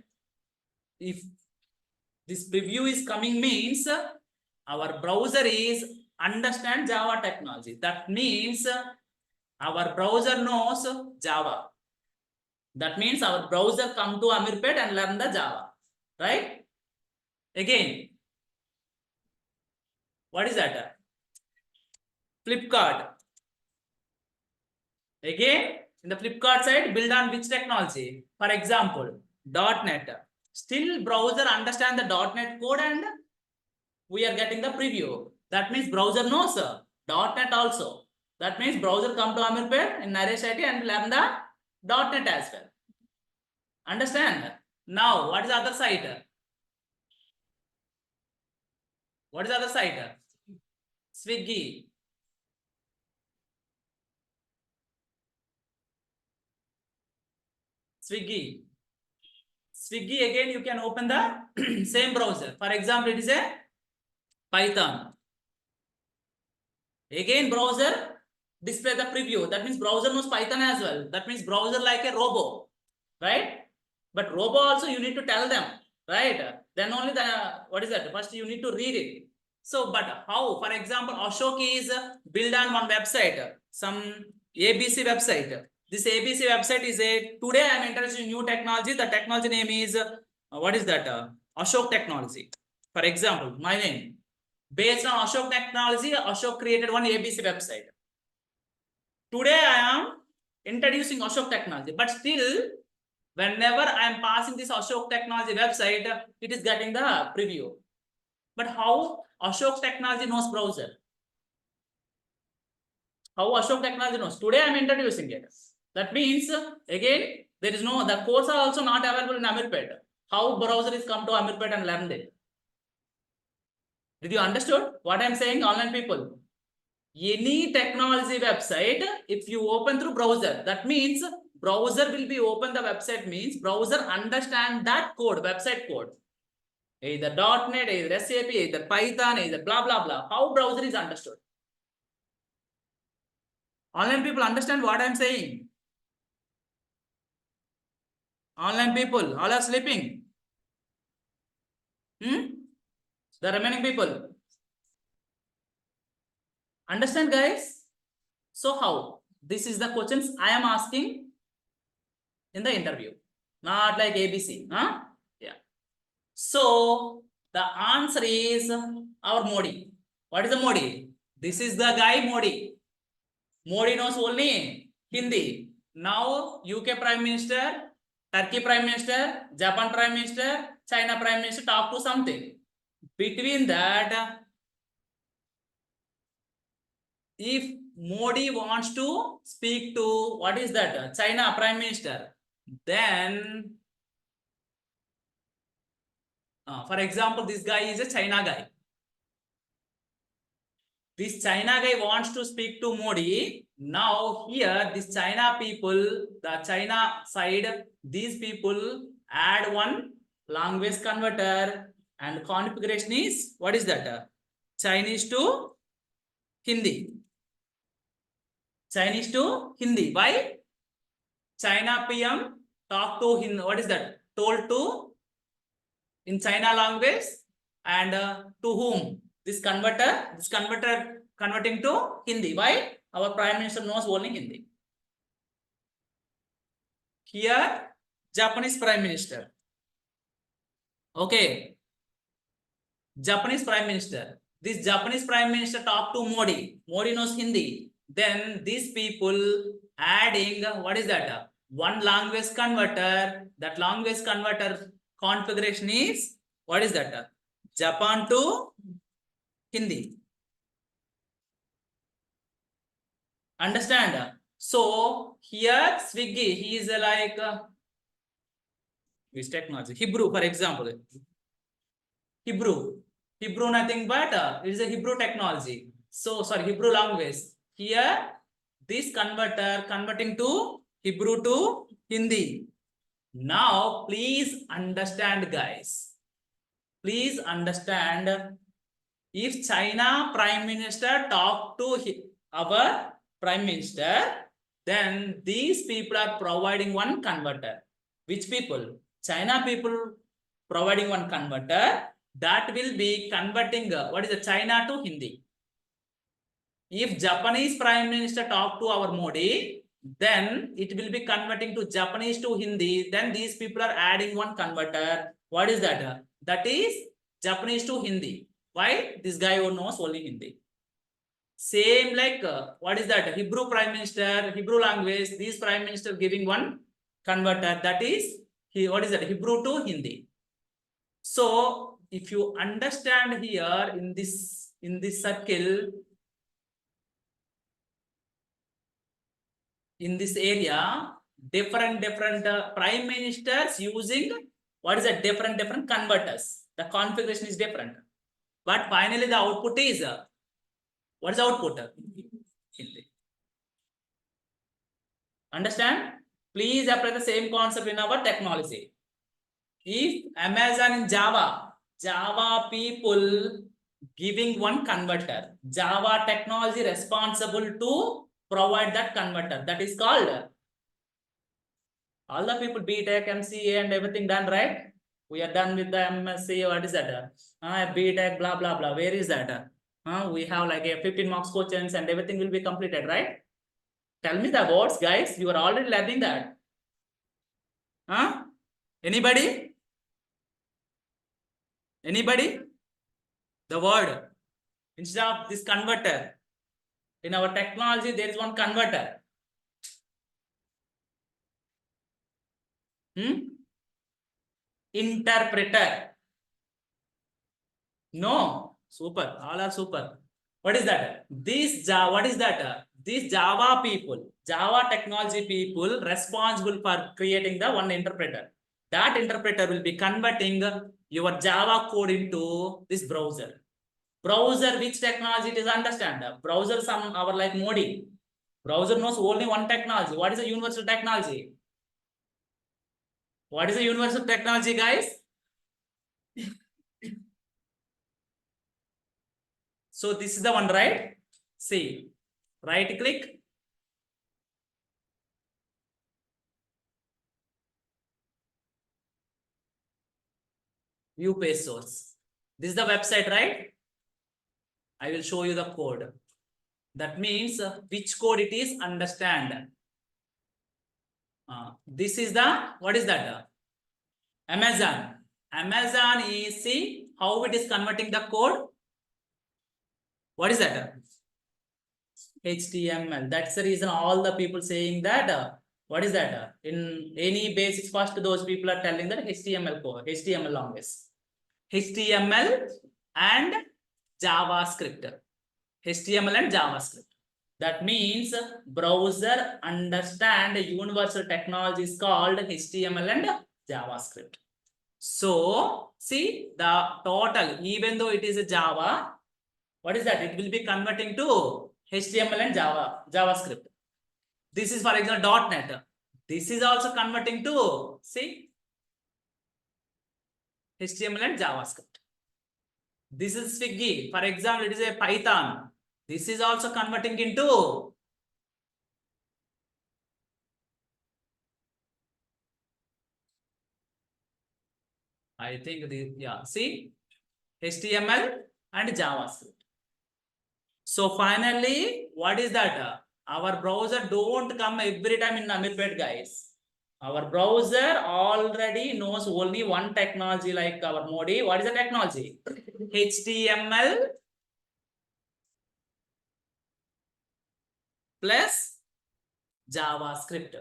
If this preview is coming means our browser is understand Java technology. That means our browser knows Java. That means our browser come to Amirpet and learn the Java, right? Again, what is that? Flipkart. Again, in the Flipkart side, build on which technology? For example, .NET. Still browser understand the .NET code and we are getting the preview. That means browser knows .NET also. That means browser come to Amirpet in Naresh IT and learn the .NET as well. Understand? Now, what is the other side? What is the other side? Swiggy. Swiggy. Swiggy again you can open the same browser. For example, it is a Python. Again browser display the preview. That means browser knows Python as well. That means browser like a robo, right? But robo also you need to tell them, right? Then only the what is that? First you need to read it. So, but how? For example, Ashok is built on one website, some ABC website. This ABC website is a today I am introducing new technology. The technology name is what is that? Ashok technology. For example, my name. Based on Ashok technology, Ashok created one ABC website. Today I am introducing Ashok technology, but still, whenever I am passing this Ashok technology website, it is getting the preview. But how Ashok technology knows browser? How Ashok technology knows? Today I am introducing it. That means again there is no, the codes are also not available in Amirpet. How browser is come to Amirpet and learned it? Did you understood what I am saying, online people? Any technology website, if you open through browser, that means browser will be open the website means browser understand that code, website code. Either .NET, either SAP, either Python, either blah, blah, blah. How browser is understood? Online people understand what I am saying. Online people, all are sleeping. The remaining people. Understand, guys? So how? This is the questions I am asking in the interview. Not like ABC. Huh? Yeah. So the answer is our Modi. What is the Modi? This is the guy Modi. Modi knows only Hindi. Now UK Prime Minister, Turkey Prime Minister, Japan Prime Minister, China Prime Minister talk to something. Between that, if Modi wants to speak to what is that? China Prime Minister, then for example, this guy is a China guy. This China guy wants to speak to Modi. Now here, this China people, the China side, these people add one language converter and configuration is, what is that? Chinese to Hindi. Chinese to Hindi. Why? China PM talk to Hindi. What is that? Told to in China language and to whom? This converter converting to Hindi. Why? Our Prime Minister knows only Hindi. Here, Japanese Prime Minister. Okay. Japanese Prime Minister. This Japanese Prime Minister talk to Modi. Modi knows Hindi. Then these people adding, what is that? One language converter. That language converter configuration is, what is that? Japan to Hindi. Understand? So here Swiggy, he is like which technology? Hebrew, for example. Hebrew nothing but it is a Hebrew technology. So sorry, Hebrew language. Here this converter converting to Hebrew to Hindi. Now please understand, guys. Please understand. If China Prime Minister talk to our Prime Minister, then these people are providing one converter. Which people? China people providing one converter that will be converting what is the China to Hindi. If Japanese Prime Minister talk to our Modi, then it will be converting to Japanese to Hindi. Then these people are adding one converter. What is that? That is Japanese to Hindi. Why? This guy who knows only Hindi. Same like what is that? Hebrew Prime Minister, Hebrew language. These Prime Minister giving one converter. That is what is that? Hebrew to Hindi. So if you understand here in this circle, in this area, different prime ministers using what is that? Different converters. The configuration is different, but finally the output is what is the output? Hindi. Understand? Please apply the same concept in our technology. If Amazon in Java people giving one converter, Java technology responsible to provide that converter. That is called all the people BTech, MCA and everything done, right? We are done with the MSc. What is that? BTech, blah, blah, blah. Where is that? We have like a 15 marks questions and everything will be completed, right? Tell me the words, guys. You are already learning that. Anybody? Anybody? The word. Instead of this converter. In our technology, there is one converter. Interpreter. No. Super. All are super. What is that? What is that? These Java people, Java technology people responsible for creating the one interpreter. That interpreter will be converting your Java code into this browser. Browser, which technology it is understand? Browser, some our like Modi. Browser knows only one technology. What is a universal technology? What is a universal technology, guys? So this is the one, right? See, right click. View page source. This is the website, right? I will show you the code. That means which code it is, understand. This is the, what is that? Amazon. Amazon is, see how it is converting the code. What is that? HTML. That's the reason all the people saying that. What is that? In any basics, first those people are telling that HTML code, HTML language, HTML and JavaScript. HTML and JavaScript. That means browser understand universal technology is called HTML and JavaScript. So see the total, even though it is a Java, what is that? It will be converting to HTML and JavaScript. This is for example .NET. This is also converting to, see, HTML and JavaScript. This is Swiggy. For example, it is a Python. This is also converting into I think the, yeah, see, HTML and JavaScript. So finally, what is that? Our browser don't come every time in Amirpet, guys. Our browser already knows only one technology like our Modi. What is the technology? HTML plus JavaScript.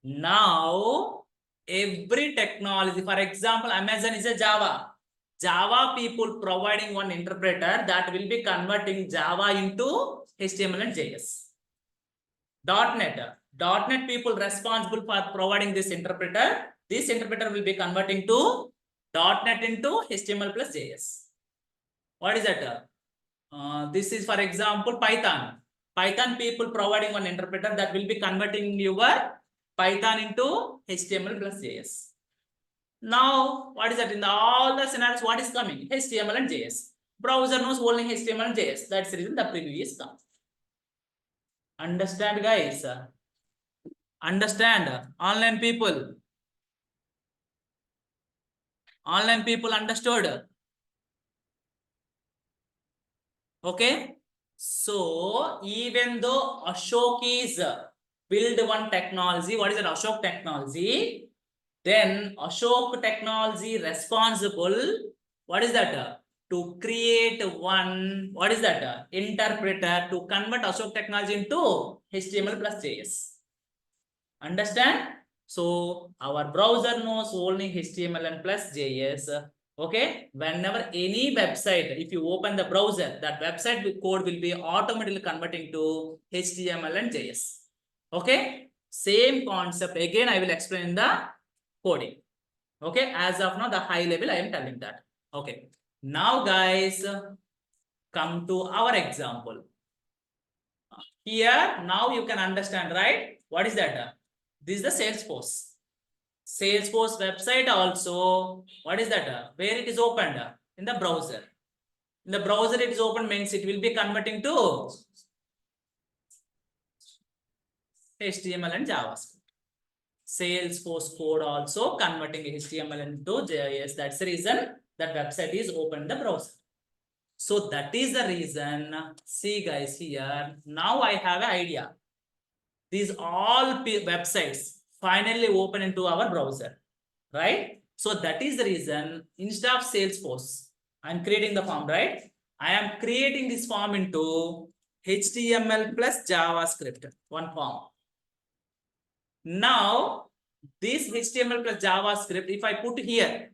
Now, every technology, for example, Amazon is a Java. Java people providing one interpreter that will be converting Java into HTML and JS. .NET people responsible for providing this interpreter. This interpreter will be converting to .NET into HTML plus JS. What is that? This is for example Python. Python people providing one interpreter that will be converting your Python into HTML plus JS. Now, what is that? In all the scenarios, what is coming? HTML and JS. Browser knows only HTML and JS. That's the reason the preview is come. Understand, guys? Understand? Online people. Online people understood. Okay. So, even though Ashok is build one technology, what is an Ashok technology? Then Ashok technology responsible, what is that? To create one, what is that? Interpreter to convert Ashok technology into HTML plus JS. Understand? So our browser knows only HTML and plus JS. Okay, whenever any website, if you open the browser, that website code will be automatically converting to HTML and JS. Okay, same concept again I will explain in the coding. Okay, as of now the high level I am telling that. Okay, now guys, come to our example. Here now you can understand, right? What is that? This is the Salesforce. Salesforce website also, what is that? Where it is opened? In the browser. In the browser it is open means it will be converting to HTML and JavaScript. Salesforce code also converting HTML into JS. That's the reason that website is open in the browser. So that is the reason. See guys here. Now I have an idea. These all websites finally open into our browser, right? So that is the reason instead of Salesforce, I'm creating the form, right? I am creating this form into HTML plus JavaScript, one form. Now, this HTML plus JavaScript, if I put here,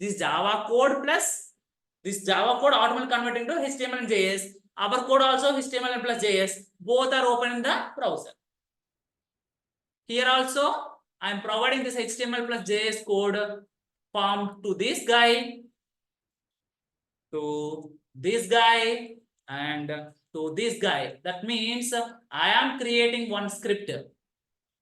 this Java code plus this Java code automatically converting to HTML and JS. Our code also HTML and plus JS. Both are open in the browser. Here also, I am providing this HTML plus JS code form to this guy, to this guy, and to this guy. That means I am creating one script,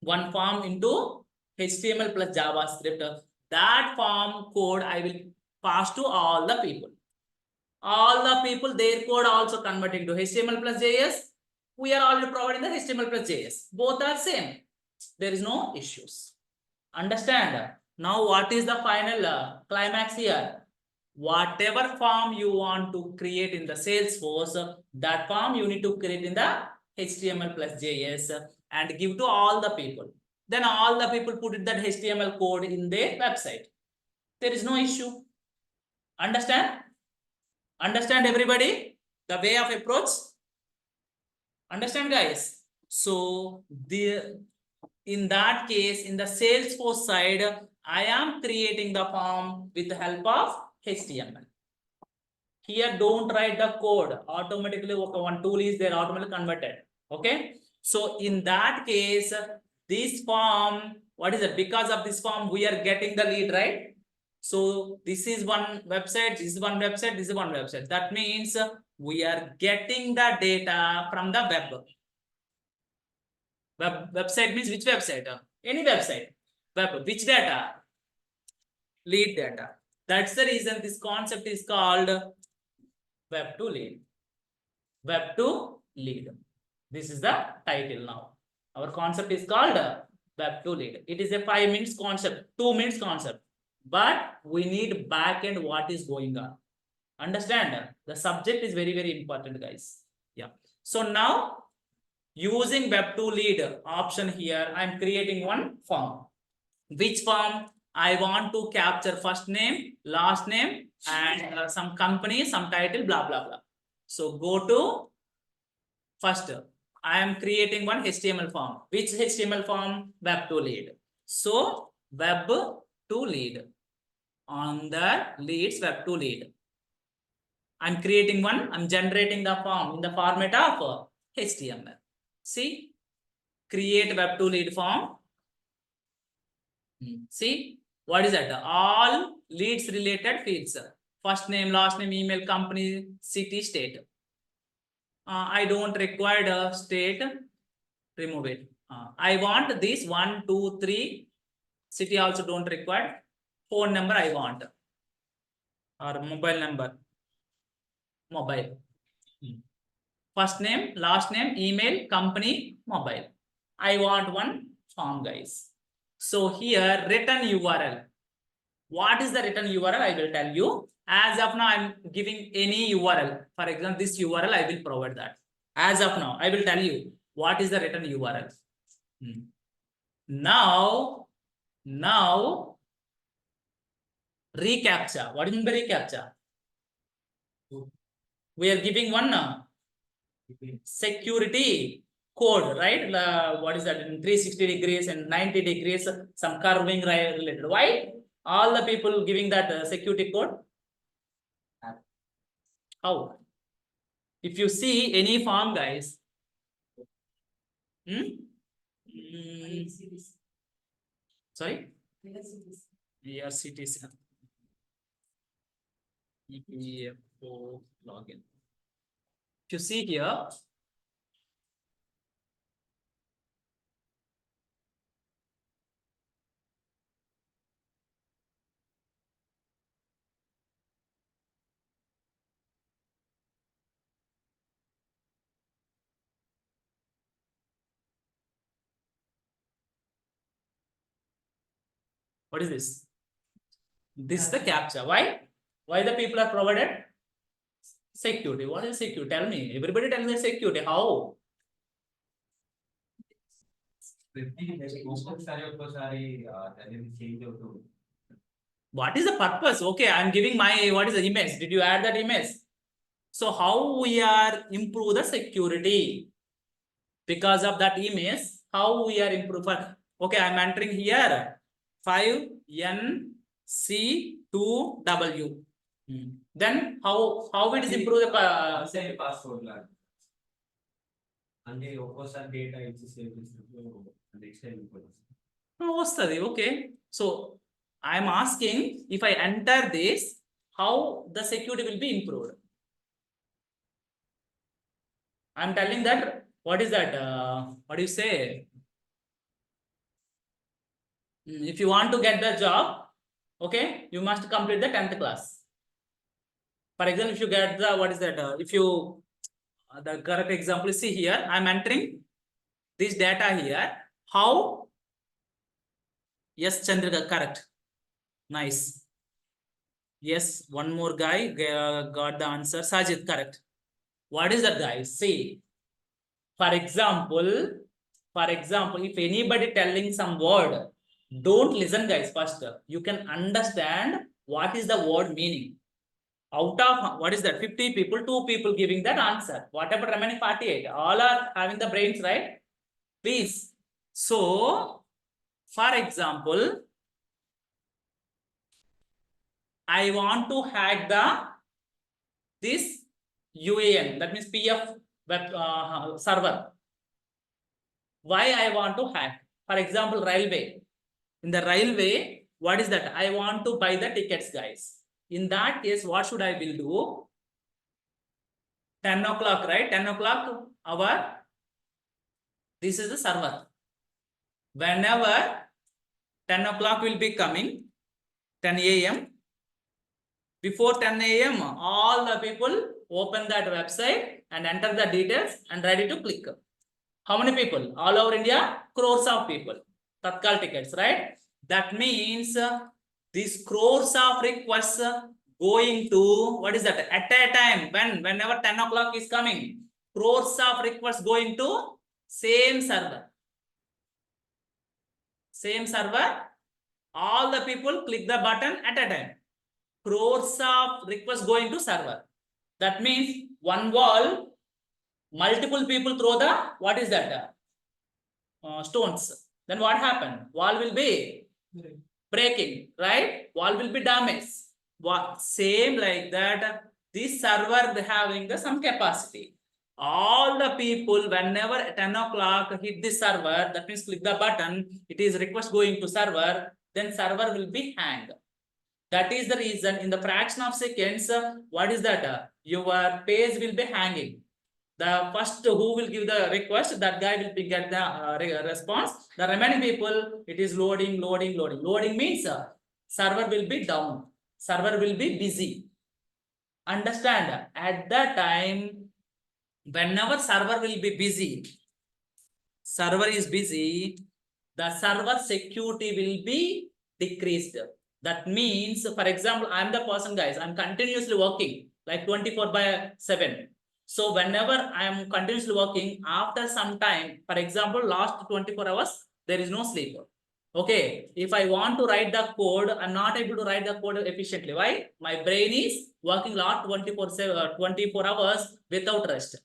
one form into HTML plus JavaScript. That form code I will pass to all the people. All the people, their code also converting to HTML plus JS. We are already providing the HTML plus JS. Both are same. There is no issues. Understand? Now what is the final climax here? Whatever form you want to create in the Salesforce, that form you need to create in the HTML plus JS and give to all the people. Then all the people put that HTML code in their website. There is no issue. Understand? Understand everybody? The way of approach? Understand, guys? So in that case, in the Salesforce side, I am creating the form with the help of HTML. Here, don't write the code. Automatically, one tool is there, automatically converted. Okay. So in that case, this form, what is it? Because of this form, we are getting the lead, right? So this is one website, this is one website, this is one website. That means we are getting the data from the website means which website? Any website. Which data? Lead data. That's the reason this concept is called web to lead. Web to lead. This is the title now. Our concept is called web to lead. It is a 5 minutes concept, 2 minutes concept. But we need back end what is going on. Understand? The subject is very, very important, guys. Yeah. So now using web to lead option here, I'm creating one form. Which form? I want to capture first name, last name, and some company, some title, blah, blah, blah. So go to first. I am creating one HTML form. Which HTML form? Web to lead. So web to lead. On the leads, web to lead. I'm creating one. I'm generating the form in the format of HTML. See, create web to lead form. See, what is that? All leads related fields. First name, last name, email, company, city, state. I don't require the state. Remove it. I want this 1, 2, 3. City also don't require. Phone number I want. Or mobile number. Mobile. First name, last name, email, company, mobile. I want one form, guys. So here, written URL. What is the written URL? I will tell you. As of now, I'm giving any URL. For example, this URL, I will provide that. As of now, I will tell you what is the written URL. Now, reCAPTCHA. What is the reCAPTCHA? We are giving one security code, right? What is that? In 360 degrees and 90 degrees, some curving related. Why? All the people giving that security code. How? If you see any form, guys. Sorry? ERCTC. EPFO login. If you see here, what is this? This is the CAPTCHA. Why? Why the people are provided? Security. What is security? Tell me. Everybody tell me security. How? What is the purpose? Okay, I'm giving my, what is the image? Did you add that image? So how we are improve the security? Because of that image, how we are improve? Okay, I'm entering here 5NC2W. Then how it is improve the same password lag. అంటే ఒక్కోసారి data ఇచ్చి save చేసినప్పుడు next time వస్తుంది. Okay, so I'm asking if I enter this, how the security will be improved. I'm telling that, what is that? What do you say? If you want to get the job, okay, you must complete the 10th class. For example, if you get the, what is that? If you, the correct example, see here, I'm entering this data here. How? Yes, Chandrika, correct. Nice. Yes, one more guy got the answer. Sajid, correct. What is that, guys? See, for example, if anybody telling some word, don't listen, guys. First, you can understand what is the word meaning. Out of what is that 50 people, 2 people giving that answer. What about remaining 48? All are having the brains, right? Please. So, for example, I want to hack this UAN, that means PF web server. Why I want to hack? For example, railway. In the railway, what is that? I want to buy the tickets, guys. In that case, what should I will do? 10 o'clock, right? 10 o'clock hour. This is the server. Whenever 10 o'clock will be coming, 10 a.m. Before 10 a.m., all the people open that website and enter the details and ready to click. How many people? All over India, crores of people. Tatkal tickets, right? That means these crores of requests going to, what is that? At a time, whenever 10 o'clock is coming, crores of requests going to same server. Same server, all the people click the button at a time. Crores of requests going to server. That means one wall, multiple people throw the, what is that? Stones. Then what happened? Wall will be breaking, right? Wall will be damaged. What? Same like that. This server having the some capacity. All the people, whenever 10 o'clock hit the server, that means click the button, it is request going to server, then server will be hanged. That is the reason in the fraction of seconds, what is that? Your page will be hanging. The first who will give the request, that guy will be get the response. The remaining people, it is loading. Loading means server will be down. Server will be busy. Understand? At that time, whenever server will be busy, server is busy, the server security will be decreased. That means, for example, I'm the person, guys, I'm continuously working like 24/7. So whenever I am continuously working, after some time, for example, last 24 hours, there is no sleep. Okay, if I want to write the code, I'm not able to write the code efficiently. Why? My brain is working lot 24 hours without rest.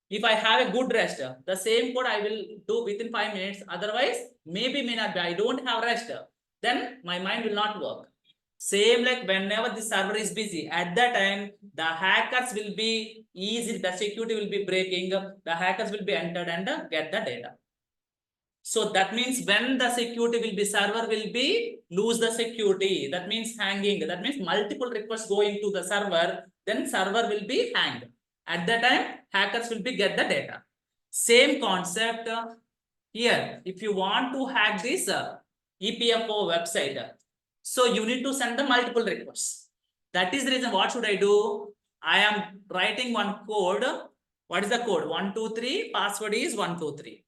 If I have a good rest, the same code I will do within 5 minutes. Otherwise, maybe may not be. I don't have rest. Then my mind will not work. Same like whenever the server is busy, at that time, the hackers will be easy, the security will be breaking, the hackers will be entered and get the data. So that means when the security will be, server will be lose the security. That means hanging. That means multiple requests going to the server, then server will be hanged. At that time, hackers will be get the data. Same concept here. If you want to hack this EPFO website, so you need to send the multiple requests. That is the reason. What should I do? I am writing one code. What is the code? 1, 2, 3. Password is 1, 2, 3.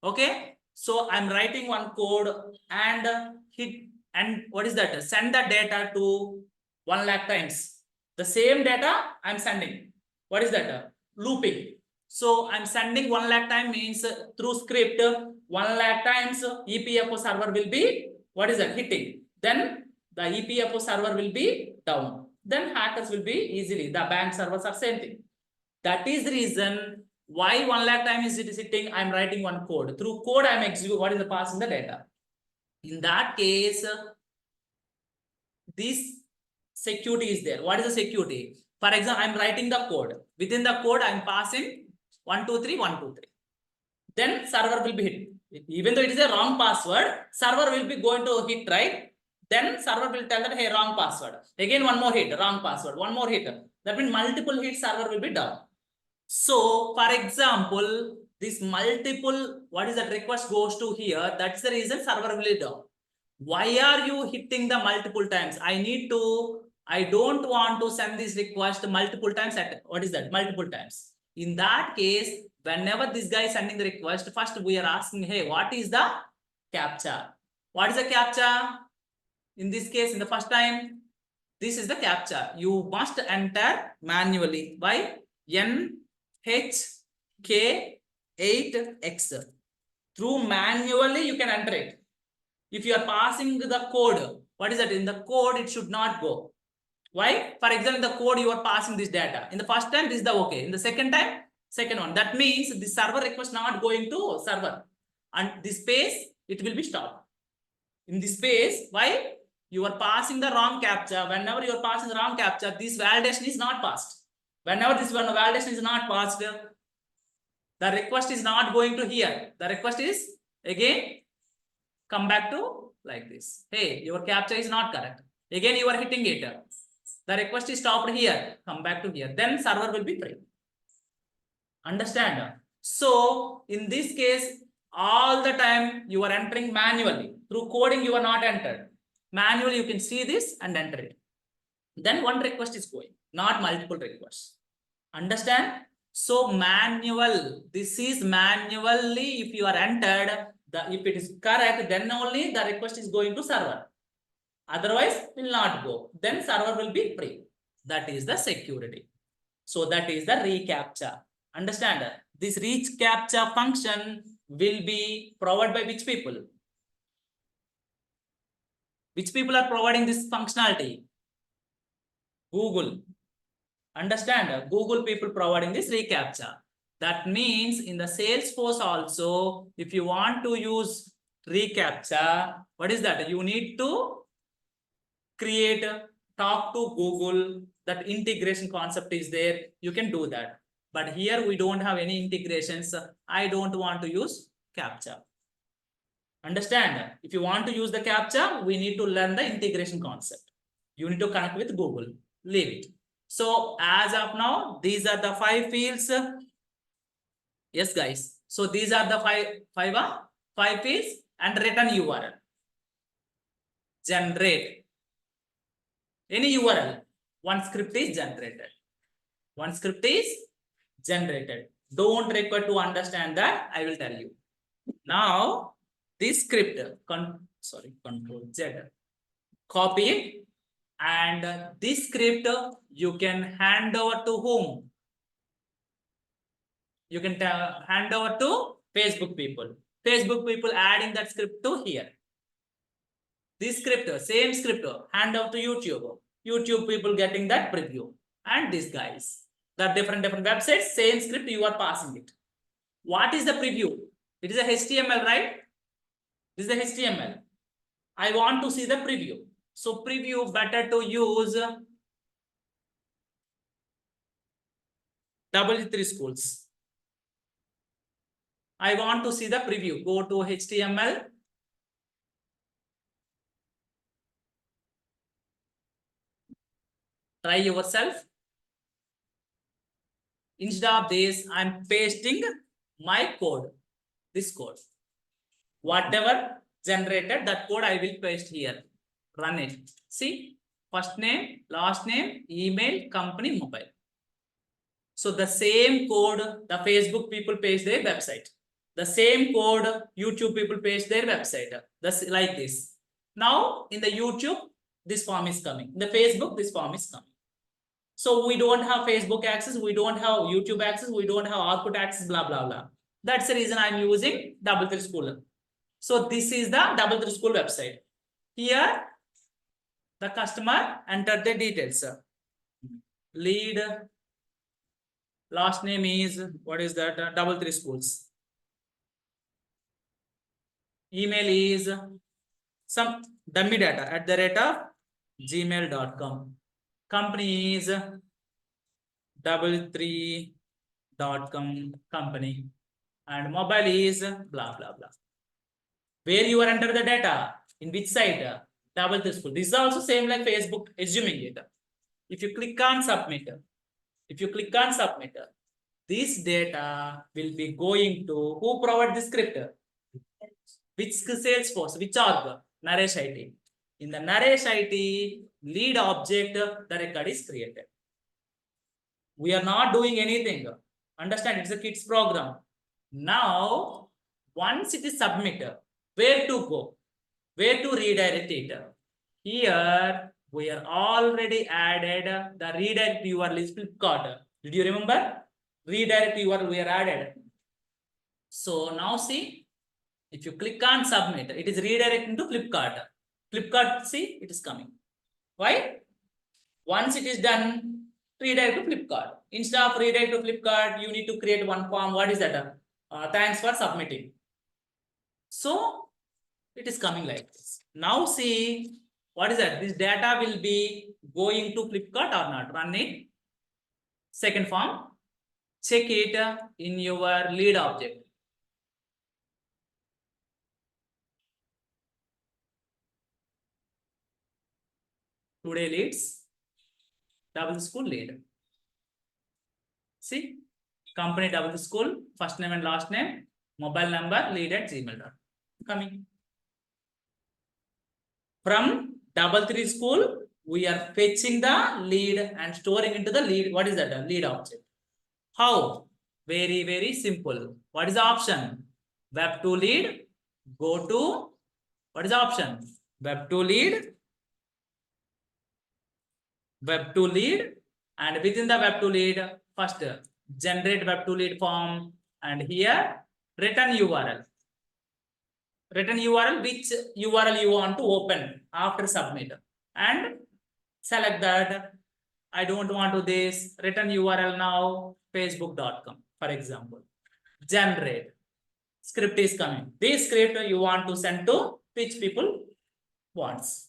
Okay. So I'm writing one code and hit, and what is that? Send the data to 1 lakh times. The same data I'm sending. What is that? Looping. So I'm sending 1 lakh times means through script 1 lakh times EPFO server will be, what is that? Hitting. Then the EPFO server will be down. Then hackers will be easily. The bank servers are same thing. That is the reason why 1 lakh time is it sitting. I'm writing one code. Through code, I'm executing what is the passing the data. In that case, this security is there. What is the security? For example, I'm writing the code. Within the code, I'm passing 1, 2, 3, 1, 2, 3. Then server will be hit. Even though it is a wrong password, server will be going to hit, right? Then server will tell that, hey, wrong password. Again, one more hit, wrong password, one more hit. That means multiple hits, server will be down. So, for example, this multiple, what is that request goes to here, that's the reason server will be down. Why are you hitting the multiple times? I don't want to send this request multiple times at, what is that? Multiple times. In that case, whenever this guy is sending the request, first we are asking, hey, what is the captcha? What is the captcha? In this case, in the first time, this is the captcha. You must enter manually by NHK8X. Through manually, you can enter it. If you are passing the code what is that? In the code, it should not go. Why? For example, in the code, you are passing this data. In the first time, this is the okay. In the second time, second one. That means the server request not going to server. And this space, it will be stopped. In this space, why? You are passing the wrong captcha. Whenever you are passing the wrong captcha, this validation is not passed. Whenever this one validation is not passed, the request is not going to here. The request is again come back to like this. Hey, your captcha is not correct. Again, you are hitting it. The request is stopped here. Come back to here. Then server will be free. Understand? So in this case, all the time you are entering manually. Through coding, you are not entered. Manually, you can see this and enter it. Then one request is going, not multiple requests. Understand? So manual, this is manually, if you are entered, if it is correct, then only the request is going to server. Otherwise, will not go. Then server will be free. That is the security. So that is the reCAPTCHA. Understand? This reCAPTCHA function will be provided by which people? Which people are providing this functionality? Google. Understand? Google people providing this reCAPTCHA. That means in the Salesforce also, if you want to use reCAPTCHA, what is that? You need to create, talk to Google. That integration concept is there. You can do that. But here we don't have any integrations. I don't want to use CAPTCHA. Understand? If you want to use the CAPTCHA, we need to learn the integration concept. You need to connect with Google. Leave it. So as of now, these are the 5 fields. Yes, guys. So these are the five fields and return URL. Generate. Any URL. One script is generated. One script is generated. Don't require to understand that. I will tell you. Now, this script, Control Z, copy it, and this script you can hand over to whom? You can hand over to Facebook people. Facebook people adding that script to here. This script, same script, hand over to YouTube. YouTube people getting that preview. And these guys, the different websites, same script, you are passing it. What is the preview? It is a HTML, right? This is the HTML. I want to see the preview. So preview better to use W3 schools. I want to see the preview. Go to HTML. Try yourself. Instead of this, I'm pasting my code. This code. Whatever generated, that code I will paste here. Run it. See, first name, last name, email, company, mobile. So the same code, the Facebook people paste their website. The same code, YouTube people paste their website. That's like this. Now in the YouTube, this form is coming. In the Facebook, this form is coming. So we don't have Facebook access, we don't have YouTube access, we don't have output access, blah, blah, blah. That's the reason I'm using W3 School. So this is the W3 School website. Here, the customer entered the details. Lead, last name is, what is that? W3 Schools. Email is some dummy data @gmail.com. Company is W3.com company. And mobile is blah, blah, blah. Where you are enter the data, in which site, W3 School. This is also same like Facebook, assuming it. If you click on submit, this data will be going to who provide the script? Which Salesforce, which org? Naresh IT. In the Naresh IT lead object, the record is created. We are not doing anything. Understand? It's a kids program. Now, once it is submitted, where to go? Where to redirect it? Here, we are already added the redirect URL is Flipkart. Did you remember? Redirect URL we are added. So now see, if you click on submit, it is redirecting to Flipkart. Flipkart, see, it is coming. Why? Once it is done, redirect to Flipkart. Instead of redirect to Flipkart, you need to create one form. What is that? Thanks for submitting. So it is coming like this. Now see, what is that? This data will be going to Flipkart or not? Run it. Second form, check it in your lead object. Today leads, double school lead. See, company double school, first name and last name, mobile number, lead at gmail.com. Coming. From double three school, we are fetching the lead and storing into the lead. What is that? Lead object. How? Very, very simple. What is the option? Web to lead. Go to, what is the option? Web to lead. Web to lead. And within the web to lead, first generate web to lead form. And here, return URL. Return URL, which URL you want to open after submit. And select that. I don't want to this. Return URL now, facebook.com, for example. Generate. Script is coming. This script you want to send to which people wants.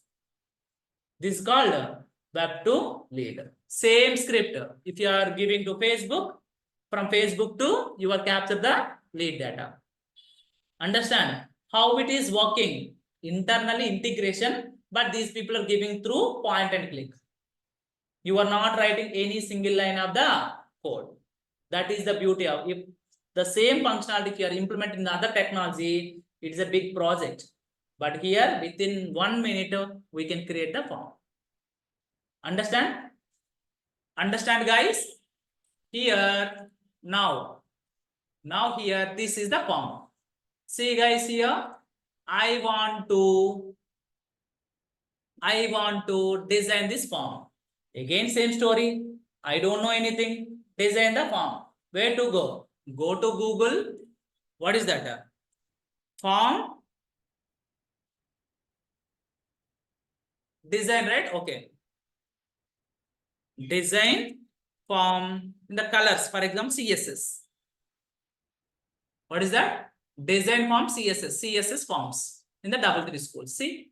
This is called web to lead. Same script. If you are giving to Facebook, from Facebook to you will capture the lead data. Understand how it is working? Internally integration, but these people are giving through point and click. You are not writing any single line of the code. That is the beauty of if the same functionality you are implementing in other technology, it is a big project. But here within 1 minute, we can create the form. Understand? Understand, guys? Here, now here, this is the form. See, guys, here, I want to design this form. Again, same story. I don't know anything. Design the form. Where to go? Go to Google. What is that? Form. Design, right? Okay. Design form in the colors. For example, CSS. What is that? Design form CSS. CSS forms in the double three school. See?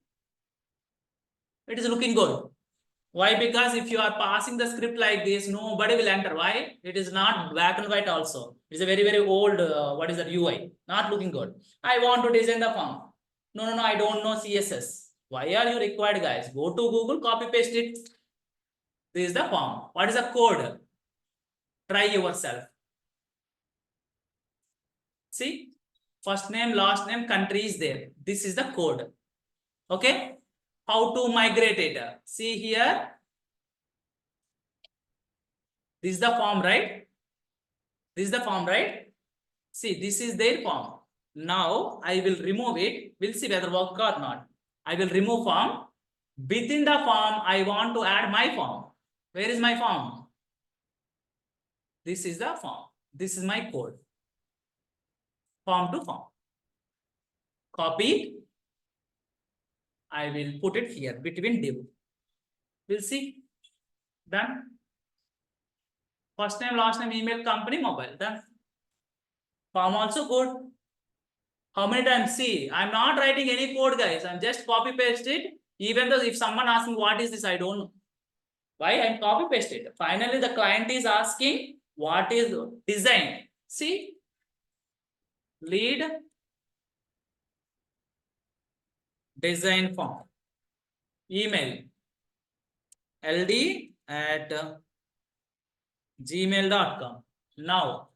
It is looking good. Why? Because if you are passing the script like this, nobody will enter. Why? It is not black and white also. It's a very, very old, what is that, UI? Not looking good. I want to design the form. No, I don't know CSS. Why are you required, guys? Go to Google, copy, paste it. This is the form. What is the code? Try yourself. See? First name, last name, country is there. This is the code. Okay? How to migrate it? See here. This is the form, right? This is the form, right? See, this is their form. Now I will remove it. We'll see whether work or not. I will remove form. Within the form, I want to add my form. Where is my form? This is the form. This is my code. Form to form. Copy. I will put it here between div. We'll see. Done. First name, last name, email, company, mobile. Done. Form also good. How many times? See, I'm not writing any code, guys. I'm just copy paste it. Even though if someone asks me what is this, I don't know. Why? I'm copy paste it. Finally, the client is asking what is design. See, lead design form. Email ld@gmail.com. Now,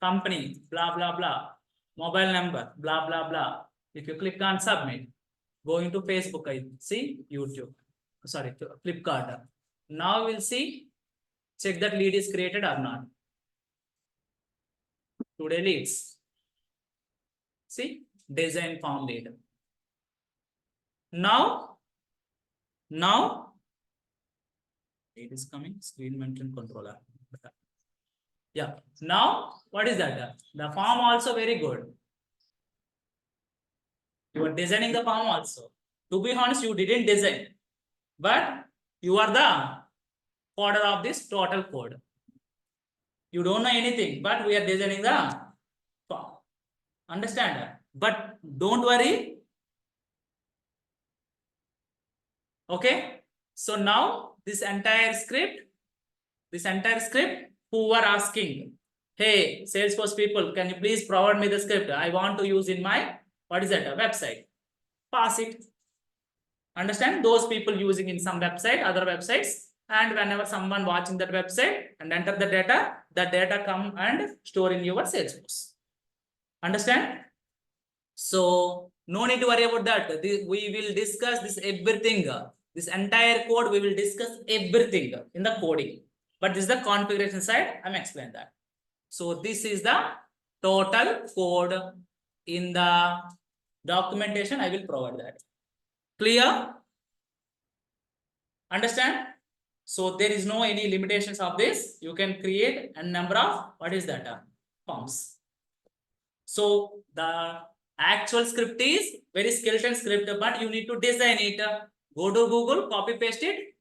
company, blah, blah, blah. Mobile number, blah, blah, blah. If you click on submit, going to Facebook, I see YouTube. Sorry, Flipkart. Now we'll see, check that lead is created or not. Today leads. See, design form lead. Now it is coming, screen maintain controller. Yeah, now what is that? The form also very good. You are designing the form also. To be honest, you didn't design, but you are the coder of this total code. You don't know anything, but we are designing the form. Understand? But don't worry. Okay. So now this entire script, who are asking, hey, Salesforce people, can you please provide me the script? I want to use in my, what is that, a website. Pass it. Understand? Those people using in some website, other websites, and whenever someone watching that website and enter the data come and store in your Salesforce. Understand? So no need to worry about that. We will discuss this everything. This entire code, we will discuss everything in the coding. But this is the configuration side. I'm explaining that. So this is the total code in the documentation. I will provide that. Clear? Understand? So there is no any limitations of this. You can create a number of, what is that, forms. So the actual script is very skeleton script, but you need to design it. Go to Google, copy paste it,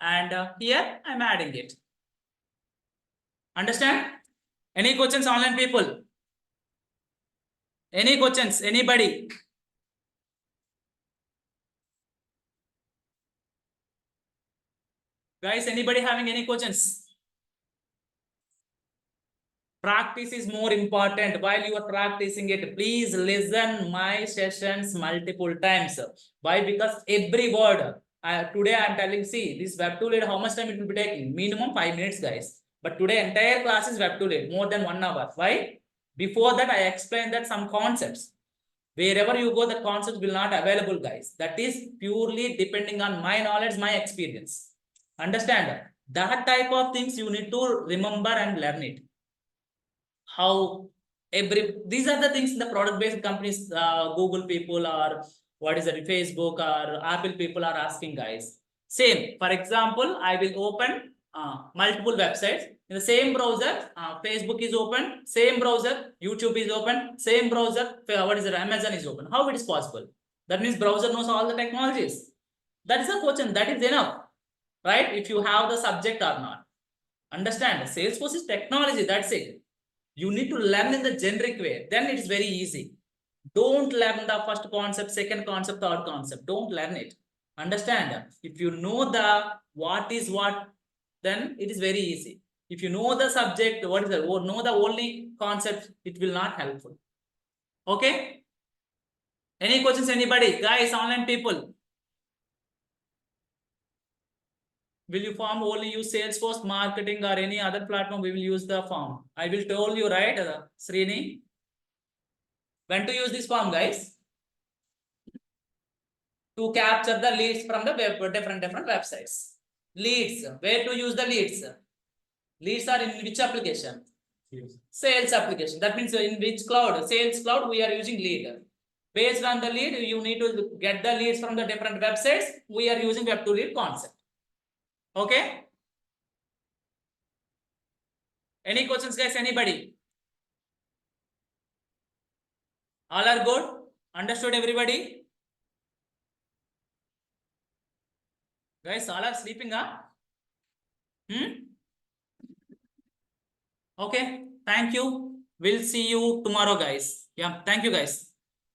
and here I'm adding it. Understand? Any questions, online people? Any questions? Anybody? Guys, anybody having any questions? Practice is more important. While you are practicing it, please listen my sessions multiple times. Why? Because every word, today I am telling, see, this web 2 lead, how much time it will be taking? Minimum 5 minutes, guys. But today entire class is web 2 lead, more than 1 hour. Why? Before that, I explained that some concepts. Wherever you go, the concepts will not available, guys. That is purely depending on my knowledge, my experience. Understand? That type of things you need to remember and learn it. How these are the things the product based companies, Google people or what is it, Facebook or Apple people are asking, guys. Same, for example, I will open multiple websites in the same browser. Facebook is open, same browser, YouTube is open, same browser, what is it, Amazon is open. How it is possible? That means browser knows all the technologies. That is the question. That is enough, right? If you have the subject or not. Understand? Salesforce is technology. That's it. You need to learn in the generic way. Then it's very easy. Don't learn the first concept, second concept, third concept. Don't learn it. Understand? If you know the what is what, then it is very easy. If you know the subject, what is the, or know the only concept, it will not helpful. Okay? Any questions, anybody? Guys, online people. Will you form only use Salesforce marketing or any other platform? We will use the form. I will tell you, right, Srini? When to use this form, guys? To capture the leads from the different websites. Leads. Where to use the leads? Leads are in which application? Yes. Sales application. That means in which cloud? Sales cloud, we are using lead. Based on the lead, you need to get the leads from the different websites. We are using web to lead concept. Okay? Any questions, guys? Anybody? All are good? Understood, everybody? Guys, all are sleeping, huh? Okay, thank you. We'll see you tomorrow, guys. Yeah, thank you, guys.